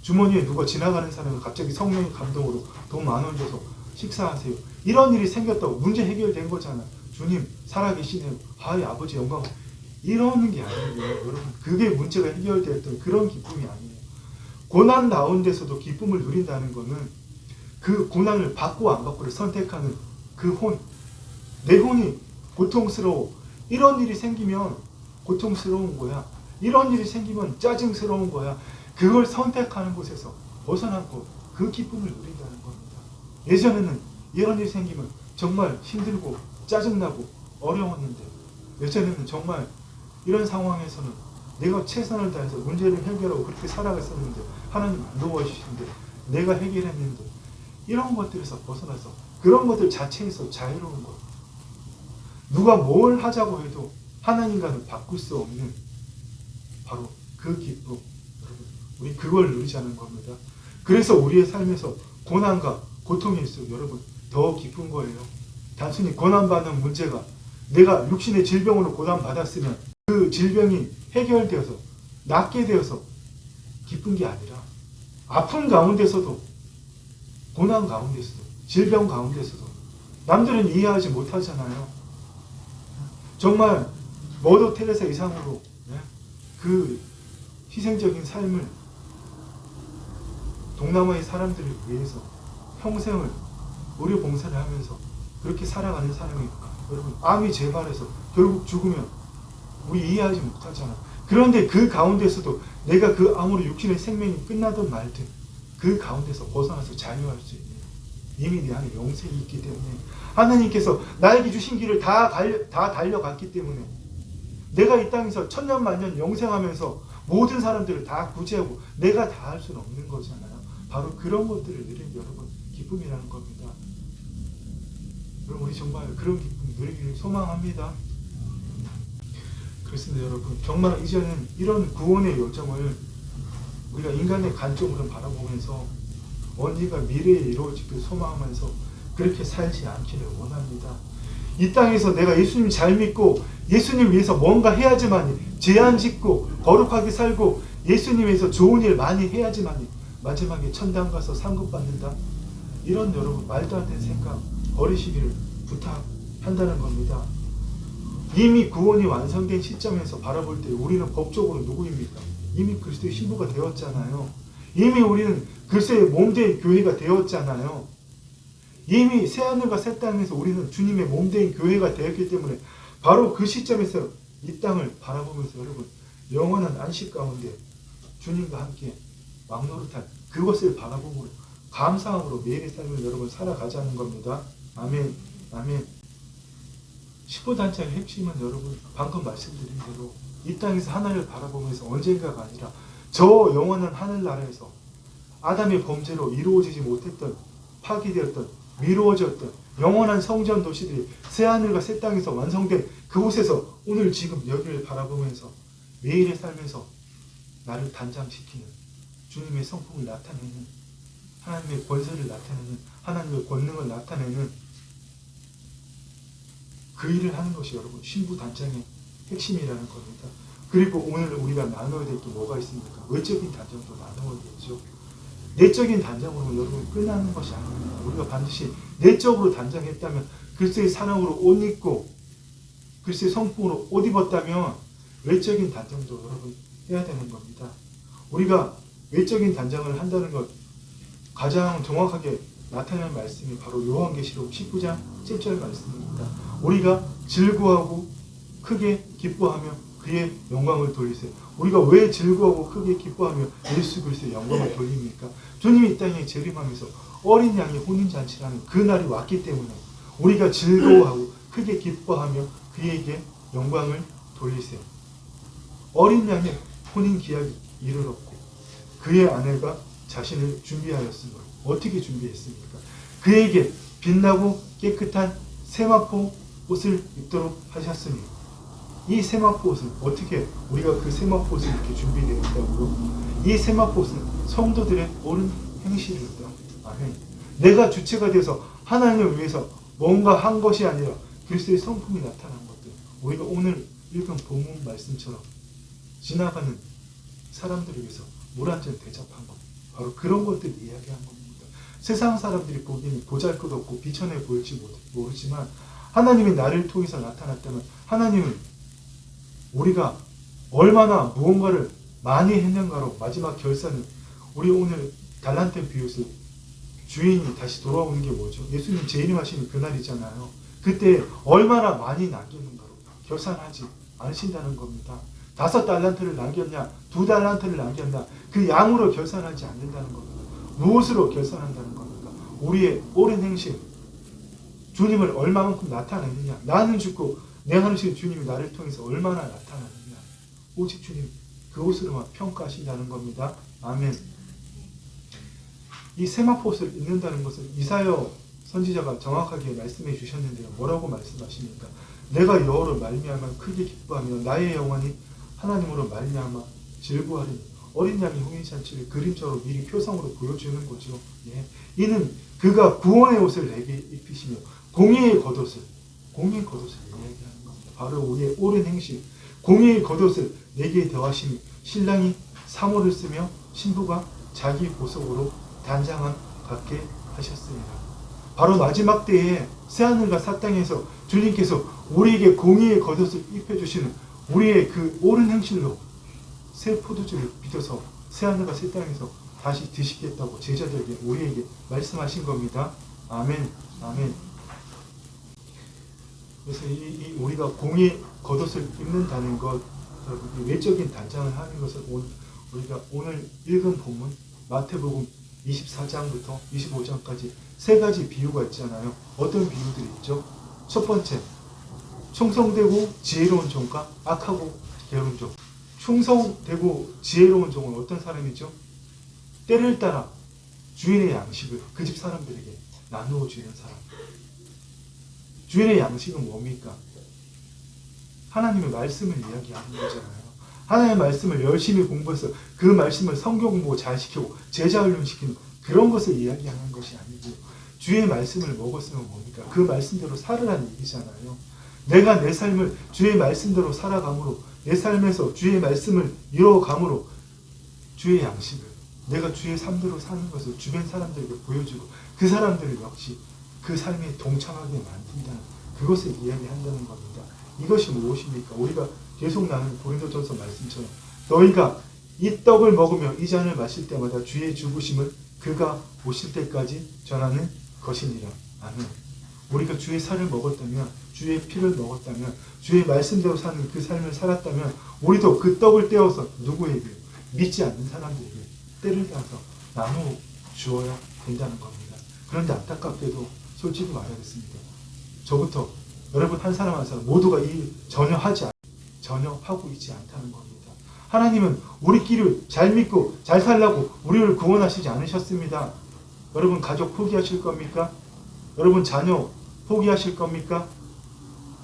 주머니에 누가 지나가는 사람이 갑자기 성령의 감동으로 돈 10,000원 줘서 식사하세요. 이런 일이 생겼다고 문제 해결된 거잖아요. 주님 살아계시네요. 하이 아버지 영광. 이러는 게 아니에요. 여러분 그게 문제가 해결되었던 그런 기쁨이 아니에요. 고난 가운데서도 기쁨을 누린다는 거는 그 고난을 받고 안 받고를 선택하는 그 혼. 내 혼이 고통스러워. 이런 일이 생기면 고통스러운 거야. 이런 일이 생기면 짜증스러운 거야. 그걸 선택하는 곳에서 벗어나고 그 기쁨을 누린다는 겁니다. 예전에는 이런 일이 생기면 정말 힘들고 짜증나고 어려웠는데 예전에는 정말 이런 상황에서는 내가 최선을 다해서 문제를 해결하고 그렇게 살아갔었는데 하나님 안 도와주시는데 내가 해결했는데 이런 것들에서 벗어나서 그런 것들 자체에서 자유로운 것. 누가 뭘 하자고 해도 하나님과는 바꿀 수 없는 바로 그 기쁨. 여러분, 우리 그걸 누리자는 겁니다. 그래서 우리의 삶에서 고난과 고통일수록 여러분 더 기쁜 거예요. 단순히 고난받는 문제가 내가 육신의 질병으로 고난받았으면 그 질병이 해결되어서 낫게 되어서 기쁜 게 아니라 아픈 가운데서도 고난 가운데서도 질병 가운데서도 남들은 이해하지 못하잖아요. 정말 머더 테레사 이상으로 그 희생적인 삶을 동남아의 사람들을 위해서 평생을 의료 봉사를 하면서 그렇게 살아가는 사람이 여러분 암이 재발해서 결국 죽으면 우리 이해하지 못하잖아. 그런데 그 가운데서도 내가 그 암으로 육신의 생명이 끝나든 말든 그 가운데서 벗어나서 자유할 수 있는 이미 내 안에 영생이 있기 때문에 하나님께서 나에게 주신 길을 다 달려갔기 때문에 내가 이 땅에서 천년만년 영생하면서 모든 사람들을 다 구제하고 내가 다 할 수는 없는 거잖아요. 바로 그런 것들을 누리는 여러분 기쁨이라는 겁니다. 여러분 우리 정말 그런 기쁨 누리기를 소망합니다. 그렇습니다. 여러분 정말 이제는 이런 구원의 요정을 우리가 인간의 관점으로 바라보면서 언젠가 미래에 이루어지길 소망하면서 그렇게 살지 않기를 원합니다. 이 땅에서 내가 예수님 잘 믿고 예수님 위해서 뭔가 해야지만 죄 안 짓고 거룩하게 살고 예수님 위해서 좋은 일 많이 해야지만 마지막에 천당 가서 상급 받는다. 이런 여러분 말도 안 되는 생각 버리시기를 부탁한다는 겁니다. 이미 구원이 완성된 시점에서 바라볼 때 우리는 법적으로 누구입니까? 이미 그리스도의 신부가 되었잖아요. 이미 우리는 그리스도의 몸된 교회가 되었잖아요. 이미 새하늘과 새 땅에서 우리는 주님의 몸된 교회가 되었기 때문에 바로 그 시점에서 이 땅을 바라보면서 여러분 영원한 안식 가운데 주님과 함께 막노릇할 그것을 바라보고 감사함으로 매일의 삶을 여러분 살아가자는 겁니다. 아멘. 아멘. 10호단체의 핵심은 여러분 방금 말씀드린 대로 이 땅에서 하나님을 바라보면서 언젠가가 아니라 저 영원한 하늘나라에서 아담의 범죄로 이루어지지 못했던 파기되었던 미루어졌던 영원한 성전 도시들이 새하늘과 새 땅에서 완성된 그곳에서 오늘 지금 여기를 바라보면서 매일의 삶에서 나를 단장시키는 주님의 성품을 나타내는 하나님의 권세를 나타내는 하나님의 권능을 나타내는 그 일을 하는 것이 여러분 신부단장의 핵심이라는 겁니다. 그리고 오늘 우리가 나눠야 될 게 뭐가 있습니까? 외적인 단장도 나누어야겠죠. 내적인 단장으로 여러분 끝나는 것이 아닙니다. 우리가 반드시 내적으로 단장했다면 그리스도의 사랑으로 옷 입고 그리스도의 성품으로 옷 입었다면 외적인 단장도 여러분 해야 되는 겁니다. 우리가 외적인 단장을 한다는 것 가장 정확하게 나타나는 말씀이 바로 요한계시록 19장 7절 말씀입니다. 우리가 즐거워하고 크게 기뻐하며 그의 영광을 돌리세요. 우리가 왜 즐거워하고 크게 기뻐하며 예수 그리스도의 영광을 돌립니까? 주님이 이 땅에 재림하면서 어린 양의 혼인잔치라는 그 날이 왔기 때문에 우리가 즐거워하고 크게 기뻐하며 그에게 영광을 돌리세요. 어린 양의 혼인 기약이 이르렀고 그의 아내가 자신을 준비하였으므로 어떻게 준비했습니까? 그에게 빛나고 깨끗한 세마포 옷을 입도록 하셨으니 이 세마포 옷은 어떻게 우리가 그 세마포 옷을 이렇게 준비되었다고요? 이 세마포 옷은 성도들의 옳은 행실이었다. 아멘. 내가 주체가 되어서 하나님을 위해서 뭔가 한 것이 아니라 그리스도의 성품이 나타난 것들. 우리가 오늘 읽은 본문 말씀처럼 지나가는 사람들을 위해서 물 한 잔 대접한 것. 바로 그런 것들을 이야기한 겁니다. 세상 사람들이 보기에는 보잘것없고 비천해 보일지 모르지만 하나님이 나를 통해서 나타났다면 하나님은 우리가 얼마나 무언가를 많이 했는가로 마지막 결산은 우리 오늘 달란트 비유에서 주인이 다시 돌아오는 게 뭐죠? 예수님 재림하시는 그날이잖아요. 그때 얼마나 많이 남겼는가로 결산하지 않으신다는 겁니다. 5달란트를 남겼냐 2달란트를 남겼냐 그 양으로 결산하지 않는다는 겁니다. 무엇으로 결산한다는 겁니까? 우리의 옳은 행실 주님을 얼마만큼 나타내느냐 나는 죽고 내 하늘신 주님이 나를 통해서 얼마나 나타나느냐 오직 주님 그것으로만 평가하신다는 겁니다. 아멘. 이 세마포옷을 입는다는 것은 이사야 선지자가 정확하게 말씀해 주셨는데요. 뭐라고 말씀하십니까? 내가 여호와로 말미암아 크게 기뻐하며 나의 영혼이 하나님으로 말미암아 즐거워하리니 어린 양의 혼인잔치를 그림자로 미리 표상으로 보여주는 거죠. 예. 이는 그가 구원의 옷을 내게 입히시며 공의의 겉옷을 이야기하는 겁니다. 바로 우리의 옳은 행실 공의의 겉옷을 내게 더하시니 신랑이 사모를 쓰며 신부가 자기 보석으로 단장함 갖게 하셨습니다. 바로 마지막 때에 새하늘과 새 땅에서 주님께서 우리에게 공의의 겉옷을 입혀주시는 우리의 그 옳은 행실로 새 포도주를 빚어서 새하늘과 새 땅에서 다시 드시겠다고 제자들에게 우리에게 말씀하신 겁니다. 아멘. 아멘. 그래서 우리가 공의 겉옷을 입는다는 것, 여러분, 외적인 단장을 하는 것을 우리가 오늘 읽은 본문 마태복음 24장부터 25장까지 세 가지 비유가 있잖아요. 어떤 비유들이 있죠? 첫 번째, 충성되고 지혜로운 종과 악하고 게으른 종. 충성되고 지혜로운 종은 어떤 사람이죠? 때를 따라 주인의 양식을 그 집 사람들에게 나누어 주는 사람. 주인의 양식은 뭡니까? 하나님의 말씀을 이야기하는 거잖아요. 하나님의 말씀을 열심히 공부해서 그 말씀을 성경 공부 잘 시키고 제자 훈련시키는 그런 것을 이야기하는 것이 아니고, 주의 말씀을 먹었으면 뭡니까? 그 말씀대로 살으라는 얘기잖아요. 내가 내 삶을 주의 말씀대로 살아감으로, 내 삶에서 주의 말씀을 이뤄감으로 주의 양식을, 내가 주의 삶대로 사는 것을 주변 사람들에게 보여주고 그 사람들을 역시 그 삶에 동참하게 만든다는 그것을 이야기한다는 겁니다. 이것이 무엇입니까? 우리가 계속 나누는 고린도전서 말씀처럼 너희가 이 떡을 먹으며 이 잔을 마실 때마다 주의 죽으심을 그가 오실 때까지 전하는 것이니라. 아멘. 우리가 주의 살을 먹었다면, 주의 피를 먹었다면, 주의 말씀대로 사는 그 삶을 살았다면 우리도 그 떡을 떼어서 누구에게? 믿지 않는 사람들에게 때를 따서 나누어 주어야 된다는 겁니다. 그런데 안타깝게도 솔직히 말하겠습니다. 저부터 여러분 한 사람 한 사람 모두가 전혀 하고 있지 않다는 겁니다. 하나님은 우리끼리 잘 믿고 잘 살라고 우리를 구원하시지 않으셨습니다. 여러분 가족 포기하실 겁니까? 여러분 자녀 포기하실 겁니까?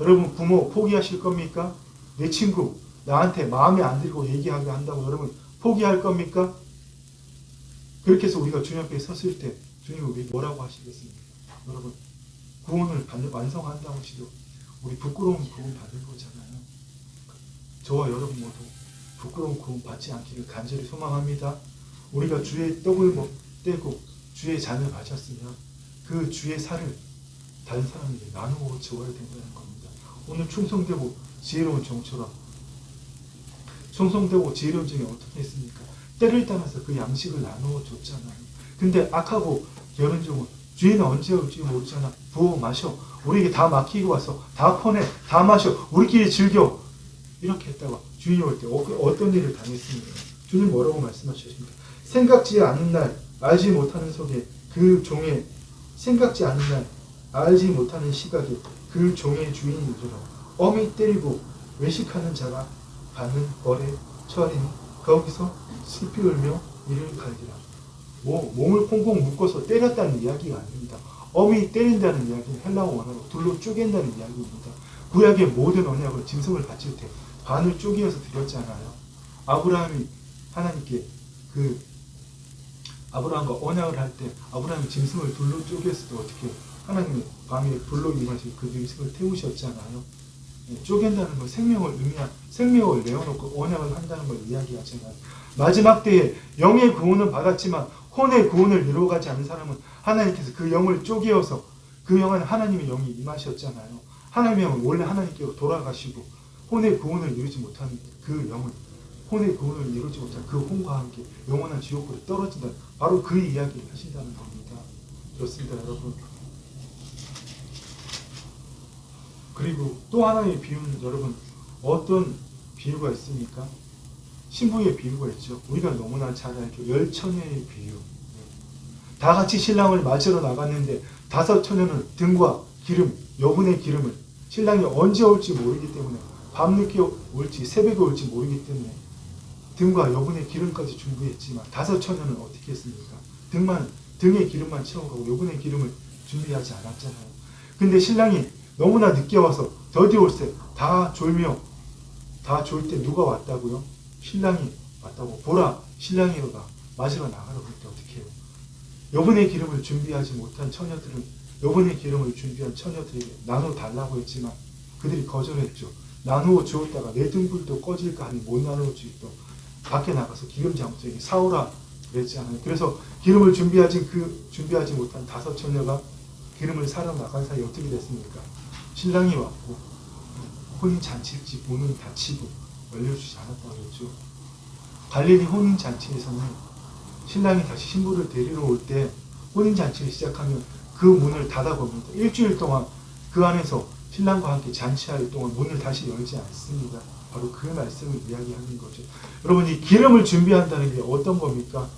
여러분 부모 포기하실 겁니까? 내 친구 나한테 마음에 안 들고 얘기하게 한다고 여러분 포기할 겁니까? 그렇게 해서 우리가 주님 앞에 섰을 때 주님은 우리 뭐라고 하시겠습니까? 여러분 구원을 완성한다고 하시죠. 우리 부끄러운 구원 받을 거잖아요. 저와 여러분 모두 부끄러운 구원 받지 않기를 간절히 소망합니다. 우리가 주의 떡을 떼고 주의 잔을 마셨으면 그 주의 살을 다른 사람에게 나누어 주어야 된다는 겁니다. 오늘 충성되고 지혜로운 종처럼 충성되고 지혜로운 종이 어떻게 했습니까? 때를 따라서 그 양식을 나누어 줬잖아요. 근데 악하고 게으른 종은 주인은 언제 올지 모르잖아. 부어 마셔. 우리에게 다 맡기고 와서 다 퍼내. 다 마셔. 우리끼리 즐겨. 이렇게 했다가 주인이 올 때 어떤 일을 당했습니까? 주님 뭐라고 말씀하셨습니까? 생각지 않은 날 알지 못하는 속에 그 종의 생각지 않은 날 알지 못하는 시각에 그 종의 주인이 이르러 엄히 때리고 외식하는 자가 받는 벌에 처하리니 거기서 슬피 울며 이를 갈기라. 몸을 콩콩 묶어서 때렸다는 이야기가 아닙니다. 엄히 때린다는 이야기는 헬라어 원어로 둘로 쪼갠다는 이야기입니다. 구약의 모든 언약을 짐승을 바칠 때 반을 쪼개어서 드렸잖아요. 아브라함이 하나님께 아브라함과 언약을 할 때 아브라함이 짐승을 둘로 쪼개었을 때 어떻게 하나님이 밤에 불로 임하시 그 짐승을 태우셨잖아요. 쪼갠다는 건 생명을 내어놓고 언약을 한다는 걸 이야기하잖아요. 마지막 때에 영의 구원은 받았지만 혼의 구원을 이루어가지 않은 사람은 하나님께서 그 영을 쪼개어서 그 영 안에 하나님의 영이 임하셨잖아요. 하나님의 영은 원래 하나님께로 돌아가시고 혼의 구원을 이루지 못한 그 영은 혼의 구원을 이루지 못한 그 혼과 함께 영원한 지옥으로 떨어진다. 바로 그 이야기를 하신다는 겁니다. 좋습니다, 여러분. 그리고 또 하나의 비유는 여러분 어떤 비유가 있습니까? 신부의 비유가 있죠. 우리가 너무나 잘 알죠. 열처녀의 비유. 다 같이 신랑을 맞으러 나갔는데 5 처녀는 등과 기름, 여분의 기름을 신랑이 언제 올지 모르기 때문에 밤늦게 올지 새벽에 올지 모르기 때문에 등과 여분의 기름까지 준비했지만 5 처녀는 어떻게 했습니까? 등에 기름만 채워가고 여분의 기름을 준비하지 않았잖아요. 근데 신랑이 너무나 늦게 와서 더디 올 때 다 졸 때 누가 왔다고요? 신랑이 왔다고. 보라, 신랑이가 맞으러 나가라고 할 때 어떻게 해요? 여분의 기름을 준비하지 못한 처녀들은 여분의 기름을 준비한 처녀들에게 나눠 달라고 했지만 그들이 거절했죠. 나누어 주었다가 내 등불도 꺼질까 하니 못 나누어 주겠다. 밖에 나가서 기름 장수에게 사오라 그랬지 않아요. 그래서 기름을 준비하지 못한 5 처녀가 기름을 사러 나간 사이 어떻게 됐습니까? 신랑이 왔고 혼인잔치일지 문은 닫히고 열려주지 않았다고 그랬죠. 갈릴리 혼인잔치에서는 신랑이 다시 신부를 데리러 올 때 혼인잔치를 시작하면 그 문을 닫아봅니다. 일주일 동안 그 안에서 신랑과 함께 잔치할 동안 문을 다시 열지 않습니다. 바로 그 말씀을 이야기하는 거죠. 여러분, 이 기름을 준비한다는 게 어떤 겁니까?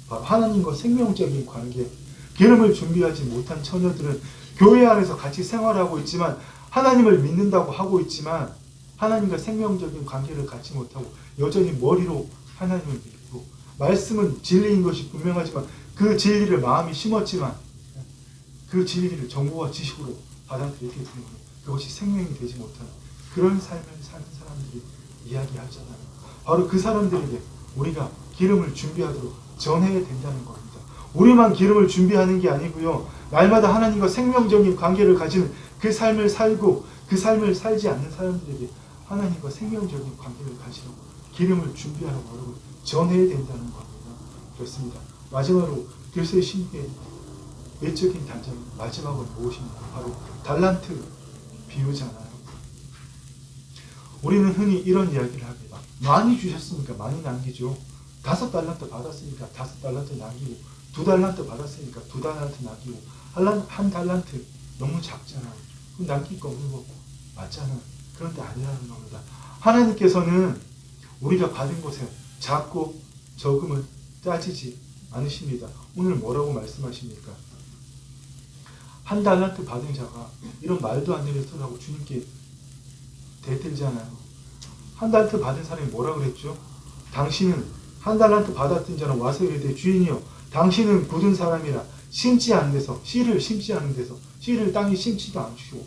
바로 하나님과 생명적인 관계. 기름을 준비하지 못한 처녀들은 교회 안에서 같이 생활하고 있지만, 하나님을 믿는다고 하고 있지만 하나님과 생명적인 관계를 갖지 못하고 여전히 머리로 하나님을 믿고, 말씀은 진리인 것이 분명하지만 그 진리를 마음이 심었지만 그 진리를 정보와 지식으로 받아들이기 때문에 그것이 생명이 되지 못하는 그런 삶을 사는 사람들이 이야기하잖아요. 바로 그 사람들에게 우리가 기름을 준비하도록 전해야 된다는 겁니다. 우리만 기름을 준비하는 게 아니고요, 날마다 하나님과 생명적인 관계를 가지는 그 삶을 살고 그 삶을 살지 않는 사람들에게 하나님과 생명적인 관계를 가지라고 기름을 준비하라고 여러분 전해야 된다는 겁니다. 그렇습니다. 마지막으로 그리스도의 신비의 외적인 단장 마지막은 무엇입니까? 바로 달란트 비유잖아요. 우리는 흔히 이런 이야기를 합니다. 많이 주셨으니까 많이 남기죠. 5달란트 받았으니까 5달란트 남기고, 2달란트 받았으니까 2달란트 남기고, 한 달란트 너무 작잖아요. 그럼 남길 거 없는 거고 맞잖아요. 그런데 아니라는 겁니다. 하나님께서는 우리가 받은 것에 작고 적음을 따지지 않으십니다. 오늘 뭐라고 말씀하십니까? 한 달란트 받은 자가 이런 말도 안 되는 소리하고 주님께 대들잖아요. 한 달란트 받은 사람이 뭐라 그랬죠? 당신은 한 달란트 받았던 자는 와서 이르되 주인이여, 당신은 굳은 사람이라 심지 않은 데서, 씨를 심지 않은 데서, 씨를 땅에 심지도 않으시고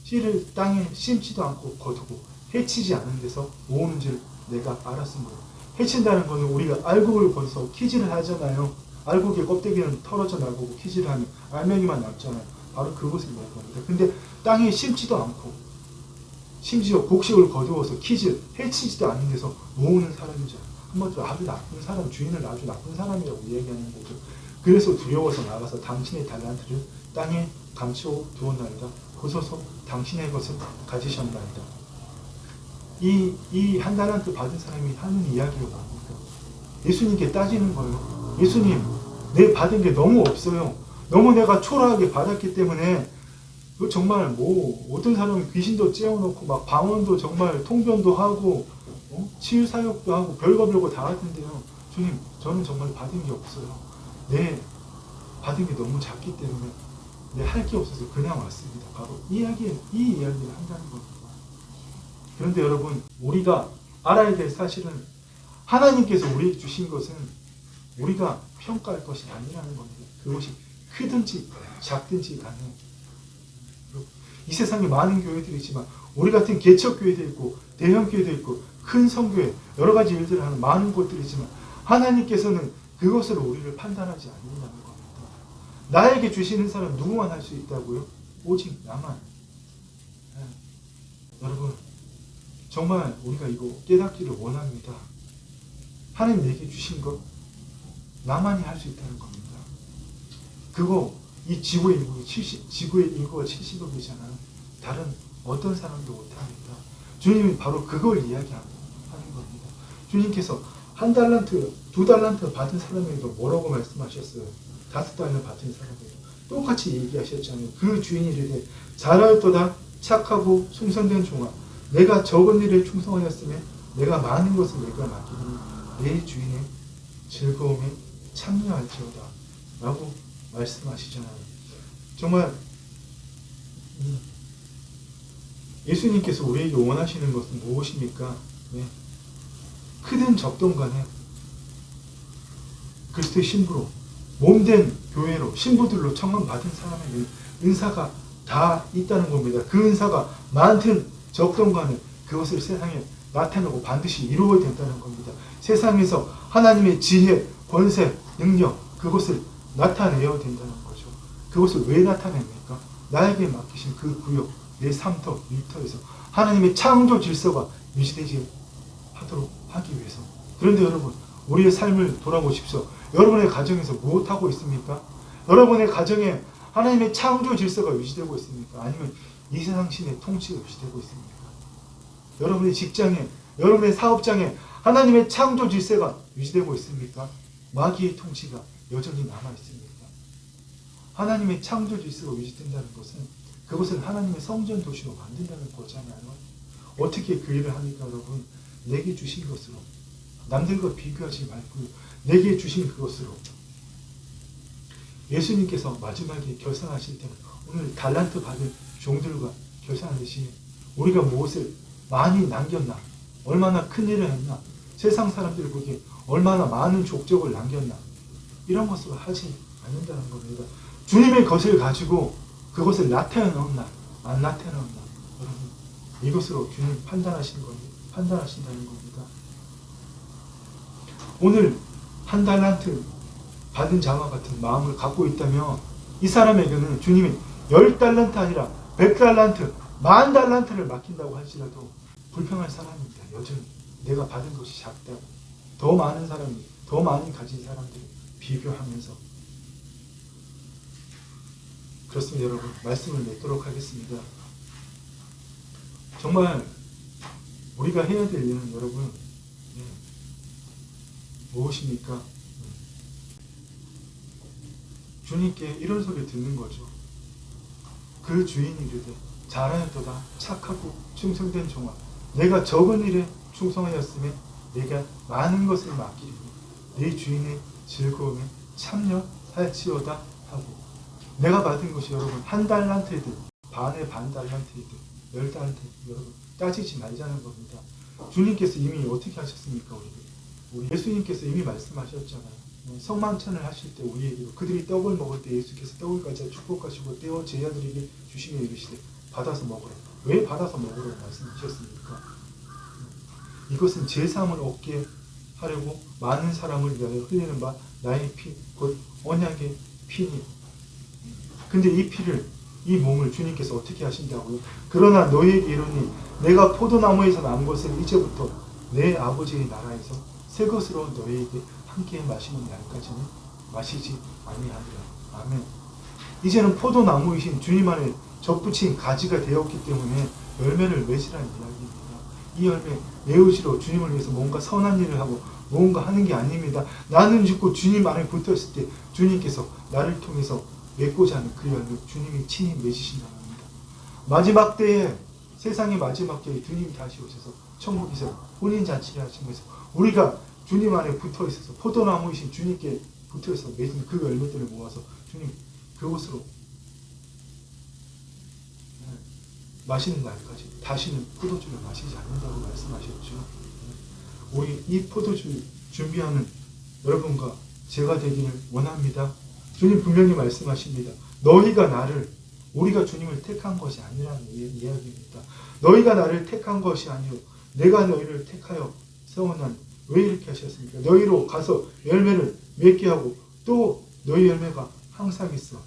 씨를 땅에 심지도 않고 거두고 해치지 않은 데서 모으는 줄 내가 알았습니다. 해친다는 것은 우리가 알곡을 거둬서 키질을 하잖아요. 알곡의 껍데기는 털어져 나가고 키질을 하면 알맹이만 남잖아요. 바로 그것을 말하는 겁니다. 근데 땅에 심지도 않고 심지어 곡식을 거두어서 키질, 해치지도 않는 데서 모으는 사람이죠. 한마디로 아주 나쁜 사람, 주인을 아주 나쁜 사람이라고 얘기하는 거죠. 그래서 두려워서 나가서 당신의 달란트를 땅에 감추어 두었나이다. 고소서 당신의 것을 가지셨나이다. 이 한 달란트 받은 사람이 하는 이야기가 뭡니까? 예수님께 따지는 거예요. 예수님, 내 받은 게 너무 없어요. 너무 내가 초라하게 받았기 때문에 정말 어떤 사람은 귀신도 째워놓고 막 방언도 정말 통변도 하고 치유 사역도 하고 별거 다 하던데요. 주님, 저는 정말 받은 게 없어요. 내 받은 게 너무 작기 때문에 할 게 없어서 그냥 왔습니다. 바로 이 이야기를 한다는 겁니다. 그런데 여러분, 우리가 알아야 될 사실은 하나님께서 우리에게 주신 것은 우리가 평가할 것이 아니라는 겁니다. 그것이 크든지 작든지 간에 이 세상에 많은 교회들이 있지만 우리 같은 개척교회도 있고 대형 교회도 있고 큰 성교회 여러 가지 일들을 하는 많은 곳들이 있지만 하나님께서는 그것으로 우리를 판단하지 않는다는 겁니다. 나에게 주시는 사람 누구만 할 수 있다고요? 오직 나만. 여러분, 정말 우리가 이거 깨닫기를 원합니다. 하나님 내게 주신 것 나만이 할 수 있다는 겁니다. 그거 이 지구의 인구가 70억이잖아요. 다른 어떤 사람도 못합니다. 주님이 바로 그걸 이야기하는 겁니다. 주님께서 한 달란트, 2달란트 받은 사람에게도 뭐라고 말씀하셨어요? 5달란트 받은 사람에게 똑같이 얘기하셨잖아요. 그 주인이 이르되 잘하였도다 착하고 충성된 종아, 내가 적은 일에 충성하였으면 내가 많은 것을 내가 맡기니 내 주인의 즐거움에 참여할지어다 라고 말씀하시잖아요. 정말 예수님께서 우리에게 원하시는 것은 무엇입니까? 크든 적든 간에 그리스도의 신부로 몸된 교회로 신부들로 청함받은 사람에게 은사가 다 있다는 겁니다. 그 은사가 많든 적든 간에 그것을 세상에 나타내고 반드시 이루어야 된다는 겁니다. 세상에서 하나님의 지혜, 권세, 능력 그것을 나타내야 된다는 거죠. 그것을 왜 나타냅니까? 나에게 맡기신 그 구역, 내 삶터, 일터에서 하나님의 창조 질서가 유지되지 하도록 하기 위해서. 그런데 여러분, 우리의 삶을 돌아보십시오. 여러분의 가정에서 무엇하고 있습니까? 여러분의 가정에 하나님의 창조 질서가 유지되고 있습니까? 아니면 이 세상 신의 통치가 유지되고 있습니까? 여러분의 직장에, 여러분의 사업장에 하나님의 창조 질서가 유지되고 있습니까? 마귀의 통치가 여전히 남아있습니까? 하나님의 창조 질서가 유지된다는 것은 그것을 하나님의 성전 도시로 만든다는 거잖아요. 어떻게 그 일을 합니까, 여러분? 내게 주신 것으로, 남들과 비교하지 말고 내게 주신 그것으로. 예수님께서 마지막에 결산하실 때는 오늘 달란트 받은 종들과 결산하듯이 우리가 무엇을 많이 남겼나, 얼마나 큰 일을 했나, 세상 사람들 보기에 얼마나 많은 족적을 남겼나, 이런 것으로 하지 않는다는 겁니다. 주님의 것을 가지고 그것을 나타내었나 안 나타내었나, 여러분 이것으로 주님 판단하신다는 겁니다. 오늘 한 달란트 받은 자와 같은 마음을 갖고 있다면 이 사람에게는 주님이 10달란트 아니라 100달란트, 10,000달란트를 맡긴다고 할지라도 불평할 사람입니다. 여전히 내가 받은 것이 작다고. 더 많은 사람이, 더 많이 가진 사람들이 비교하면서. 그렇습니다, 여러분. 말씀을 맺도록 하겠습니다. 정말 우리가 해야 될 일은 여러분, 무엇입니까? 주님께 이런 소리 듣는 거죠. 그 주인이 이르되 잘하였도다 착하고 충성된 종아, 내가 적은 일에 충성하였으면 내가 많은 것을 맡기리니 네 주인의 즐거움에 참여할지어다 하고. 내가 받은 것이 여러분 1달란트이든 반의 반 달란트이든 10달란트, 여러분 따지지 말자는 겁니다. 주님께서 이미 어떻게 하셨습니까? 우리 예수님께서 이미 말씀하셨잖아요. 성만찬을 하실 때 우리에게도 그들이 떡을 먹을 때 예수께서 떡을 가져 축복하시고 떼어 제자들에게 주시며 이르시되 받아서 먹으라. 왜 받아서 먹으라고 말씀하셨습니까? 이것은 제사함을 얻게 하려고 많은 사람을 위하여 흘리는 바 나의 피, 곧 언약의 피니. 근데 이 피를, 이 몸을 주님께서 어떻게 하신다고요? 그러나 너희에게 이르니 내가 포도나무에서 난 것을 이제부터 내 아버지의 나라에서 새 것으로 너희에게 함께 마시는 날까지는 마시지 아니하리라. 아멘. 이제는 포도나무이신 주님 안에 접붙인 가지가 되었기 때문에 열매를 맺으라는 이야기입니다. 이 열매 메우시로 주님을 위해서 뭔가 선한 일을 하고 뭔가 하는 게 아닙니다. 나는 죽고 주님 안에 붙었을 때 주님께서 나를 통해서 맺고자 하는 그 열매 주님이 친히 맺으신다는 겁니다. 마지막 때에, 세상의 마지막 때에 주님이 다시 오셔서 천국에서 혼인잔치를 하시면서 우리가 주님 안에 붙어 있어서 포도나무이신 주님께 붙어 있어서 맺은 그 열매들을 모아서 주님 그곳으로 마시는 날까지 다시는 포도주를 마시지 않는다고 말씀하셨죠. 우리 이 포도주 준비하는 여러분과 제가 되기를 원합니다. 주님 분명히 말씀하십니다. 너희가 나를, 우리가 주님을 택한 것이 아니라는 이야기입니다. 너희가 나를 택한 것이 아니요 내가 너희를 택하여 세워난. 왜 이렇게 하셨습니까? 너희로 가서 열매를 맺게 하고 또 너희 열매가 항상 있어.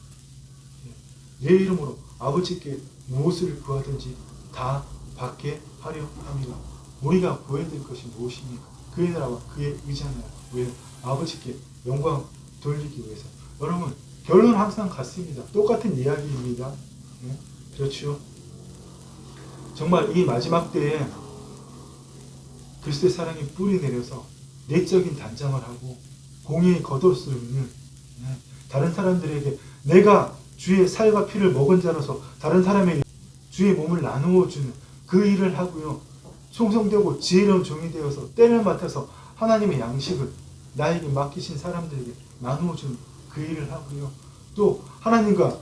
내 이름으로 아버지께 무엇을 구하든지 다 받게 하려 함이라. 우리가 구해야 될 것이 무엇입니까? 그의 나라와 그의 의잖아요. 왜? 아버지께 영광 돌리기 위해서. 여러분 결론은 항상 같습니다. 똑같은 이야기입니다. 그렇죠? 정말 이 마지막 때에 그리스도의 사랑이 뿌리 내려서 내적인 단장을 하고 공의의 겉옷을 입는, 다른 사람들에게 내가 주의 살과 피를 먹은 자로서 다른 사람에게 주의 몸을 나누어 주는 그 일을 하고요. 충성되고 지혜로운 종이 되어서 때를 맡아서 하나님의 양식을 나에게 맡기신 사람들에게 나누어 주는 그 일을 하고요. 또 하나님과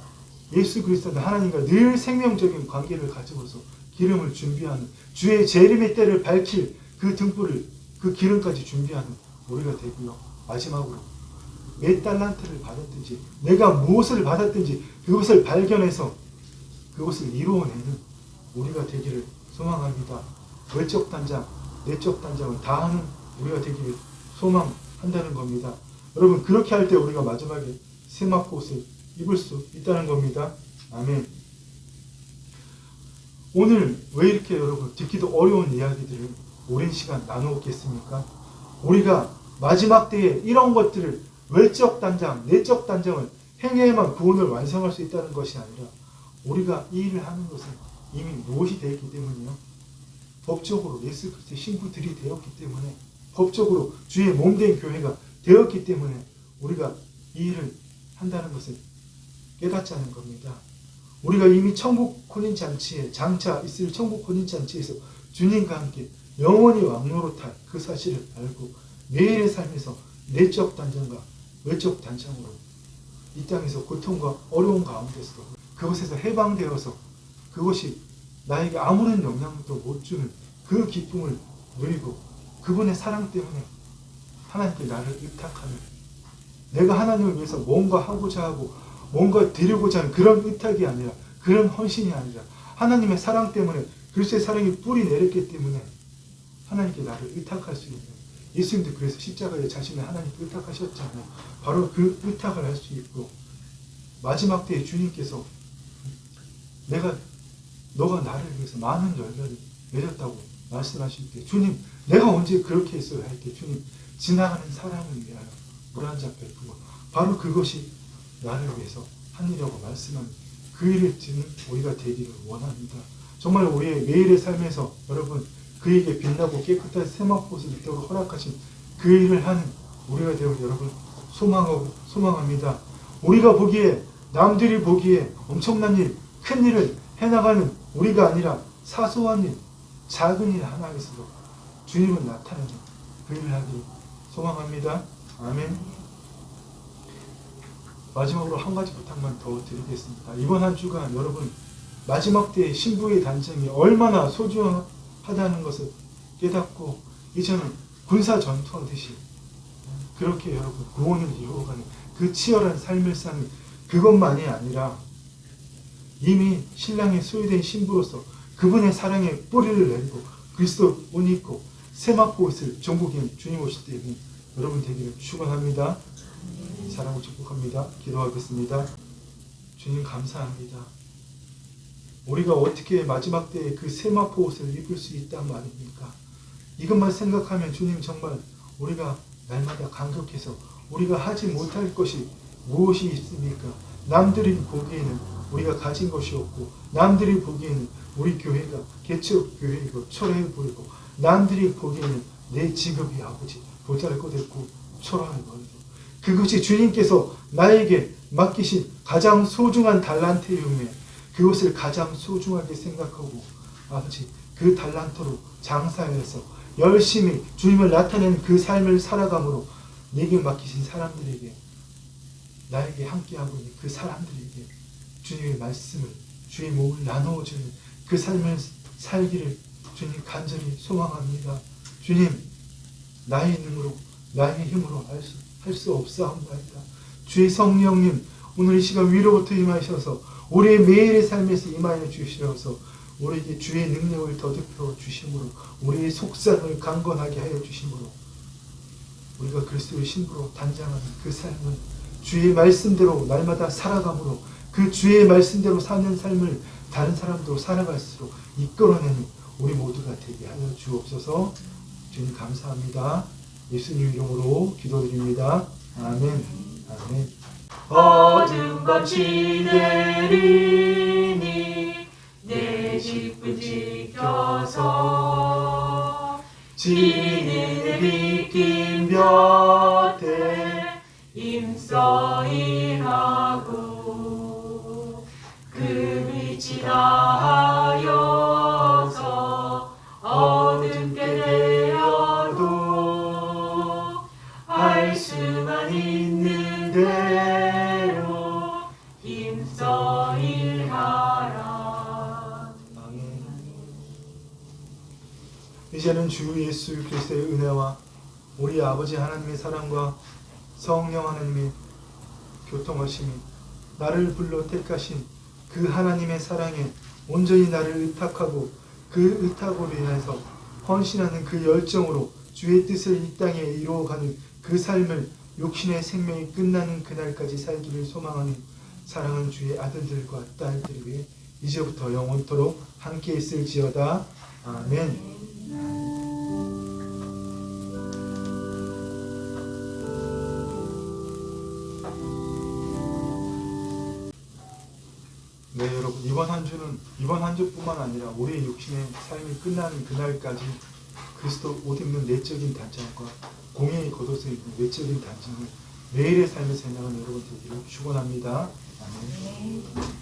예수 그리스도는 하나님과 늘 생명적인 관계를 가지고서 기름을 준비하는, 주의 재림의 때를 밝힐 그 등불을, 그 기름까지 준비하는 우리가 되고요. 마지막으로 몇 달란트를 받았든지 내가 무엇을 받았든지 그것을 발견해서 그것을 이루어내는 우리가 되기를 소망합니다. 외적 단장, 내적 단장을 다 하는 우리가 되기를 소망한다는 겁니다. 여러분 그렇게 할 때 우리가 마지막에 세마포옷을 입을 수 있다는 겁니다. 아멘. 오늘 왜 이렇게 여러분 듣기도 어려운 이야기들을 오랜 시간 나누었겠습니까? 우리가 마지막 때에 이런 것들을 외적 단장, 내적 단장을 행해야만 구원을 완성할 수 있다는 것이 아니라 우리가 이 일을 하는 것은 이미 무엇이 되었기 때문이요. 법적으로 예수 그리스도의 신부들이 되었기 때문에 법적으로 주의 몸된 교회가 되었기 때문에 우리가 이 일을 한다는 것을 깨닫자는 겁니다. 우리가 이미 천국 혼인잔치에 장차 있을 천국 혼인잔치에서 주님과 함께 영원히 왕노릇할 그 사실을 알고 매일의 삶에서 내적 단장과 외적 단장으로 이 땅에서 고통과 어려운 가운데서도 그것에서 해방되어서 그것이 나에게 아무런 영향도 못 주는 그 기쁨을 누리고 그분의 사랑 때문에 하나님께 나를 의탁하는, 내가 하나님을 위해서 뭔가 하고자 하고 뭔가 드리고자 하는 그런 의탁이 아니라, 그런 헌신이 아니라 하나님의 사랑 때문에, 그리스도의 사랑이 뿌리 내렸기 때문에 하나님께 나를 의탁할 수 있는, 예수님도 그래서 십자가에 자신을 하나님께 의탁하셨잖아요. 바로 그 의탁을 할 수 있고, 마지막 때에 주님께서 너가 나를 위해서 많은 열매를 맺었다고 말씀하실 때, 주님 내가 언제 그렇게 했어야 할 때, 주님 지나가는 사랑을 위하여 물 한 잔 베푸고 바로 그것이 나를 위해서 한 일이라고 말씀한 그 일을 듣는 우리가 되기를 원합니다. 정말 우리의 매일의 삶에서 여러분 그에게 빛나고 깨끗한 세마포를 있도록 허락하신 그 일을 하는 우리가 되어 여러분 소망합니다. 우리가 보기에, 남들이 보기에 엄청난 일, 큰 일을 해나가는 우리가 아니라 사소한 일, 작은 일 하나에서도 주님을 나타내는 그 일을 하기 소망합니다. 아멘. 마지막으로 한 가지 부탁만 더 드리겠습니다. 이번 한 주간 여러분 마지막 때의 신부의 단장이 얼마나 소중하다는 것을 깨닫고 이제는 군사 전투하듯이 그렇게 여러분 구원을 이루어가는 그 치열한 삶을 사는 그것만이 아니라 이미 신랑의 소유된 신부로서 그분의 사랑에 뿌리를 내리고 그리스도 옷 입고 세마포 옷을 전국에 주님 오실 때 여러분 되기를 축원합니다. 사랑을 축복합니다. 기도하겠습니다. 주님 감사합니다. 우리가 어떻게 마지막 때에 그 세마포 옷을 입을 수 있단 말입니까? 이것만 생각하면 주님 정말 우리가 날마다 감격해서 우리가 하지 못할 것이 무엇이 있습니까? 남들이 보기에는 우리가 가진 것이 없고, 남들이 보기에는 우리 교회가 개척 교회이고 초라해 보이고, 남들이 보기에는 내 직업이 아버지 보잘것없고 초라해 보이고, 그것이 주님께서 나에게 맡기신 가장 소중한 달란트이음에 그것을 가장 소중하게 생각하고 아버지 그 달란트로 장사해서 열심히 주님을 나타내는 그 삶을 살아감으로 내게 맡기신 사람들에게, 나에게 함께하고 있는 그 사람들에게 주님의 말씀을, 주의 몸을 나누어주는 그 삶을 살기를 주님 간절히 소망합니다. 주님 나의 능으로 나의 힘으로 할 수 없사옵나이다. 주의 성령님 오늘 이 시간 위로부터 임하셔서 우리의 매일의 삶에서 임하여 주시어서 우리에게 주의 능력을 더듬어 주심으로, 우리의 속상을 강건하게 하여 주심으로 우리가 그리스도의 신부로 단장하는 그 삶은 주의 말씀대로 날마다 살아감으로 그 주의 말씀대로 사는 삶을 다른 사람도 살아갈수록 이끌어내는 우리 모두가 되게 하여 주옵소서. 주님 감사합니다. 예수님 이름으로 기도드립니다. 아멘. 아멘. 어둠 밤이 내리니 내 집을 지켜서 진리의 빛긴 곁에 임서일하고 그 빛이 다하여서 어둡게 되어도 알 수만 있는 대로 힘써일하라. 아멘. 이제는 주 예수 그리스도의 은혜와 우리 아버지 하나님의 사랑과 성령 하나님의 교통하심이 나를 불러 택하신 그 하나님의 사랑에 온전히 나를 의탁하고 그 의탁으로 인해서 헌신하는 그 열정으로 주의 뜻을 이 땅에 이루어가는 그 삶을 육신의 생명이 끝나는 그날까지 살기를 소망하는 사랑하는 주의 아들들과 딸들 위해 이제부터 영원토록 함께 있을지어다. 아멘. 네, 여러분 이번 한 주뿐만 아니라 우리의 육신의 삶이 끝나는 그날까지 그리스도 옷 입는 내적인 단장과 공예의 겉옷을 입는 외적인 단장을 매일의 삶에서 해나가는 여러분 되기를 축원합니다. 아멘. 네.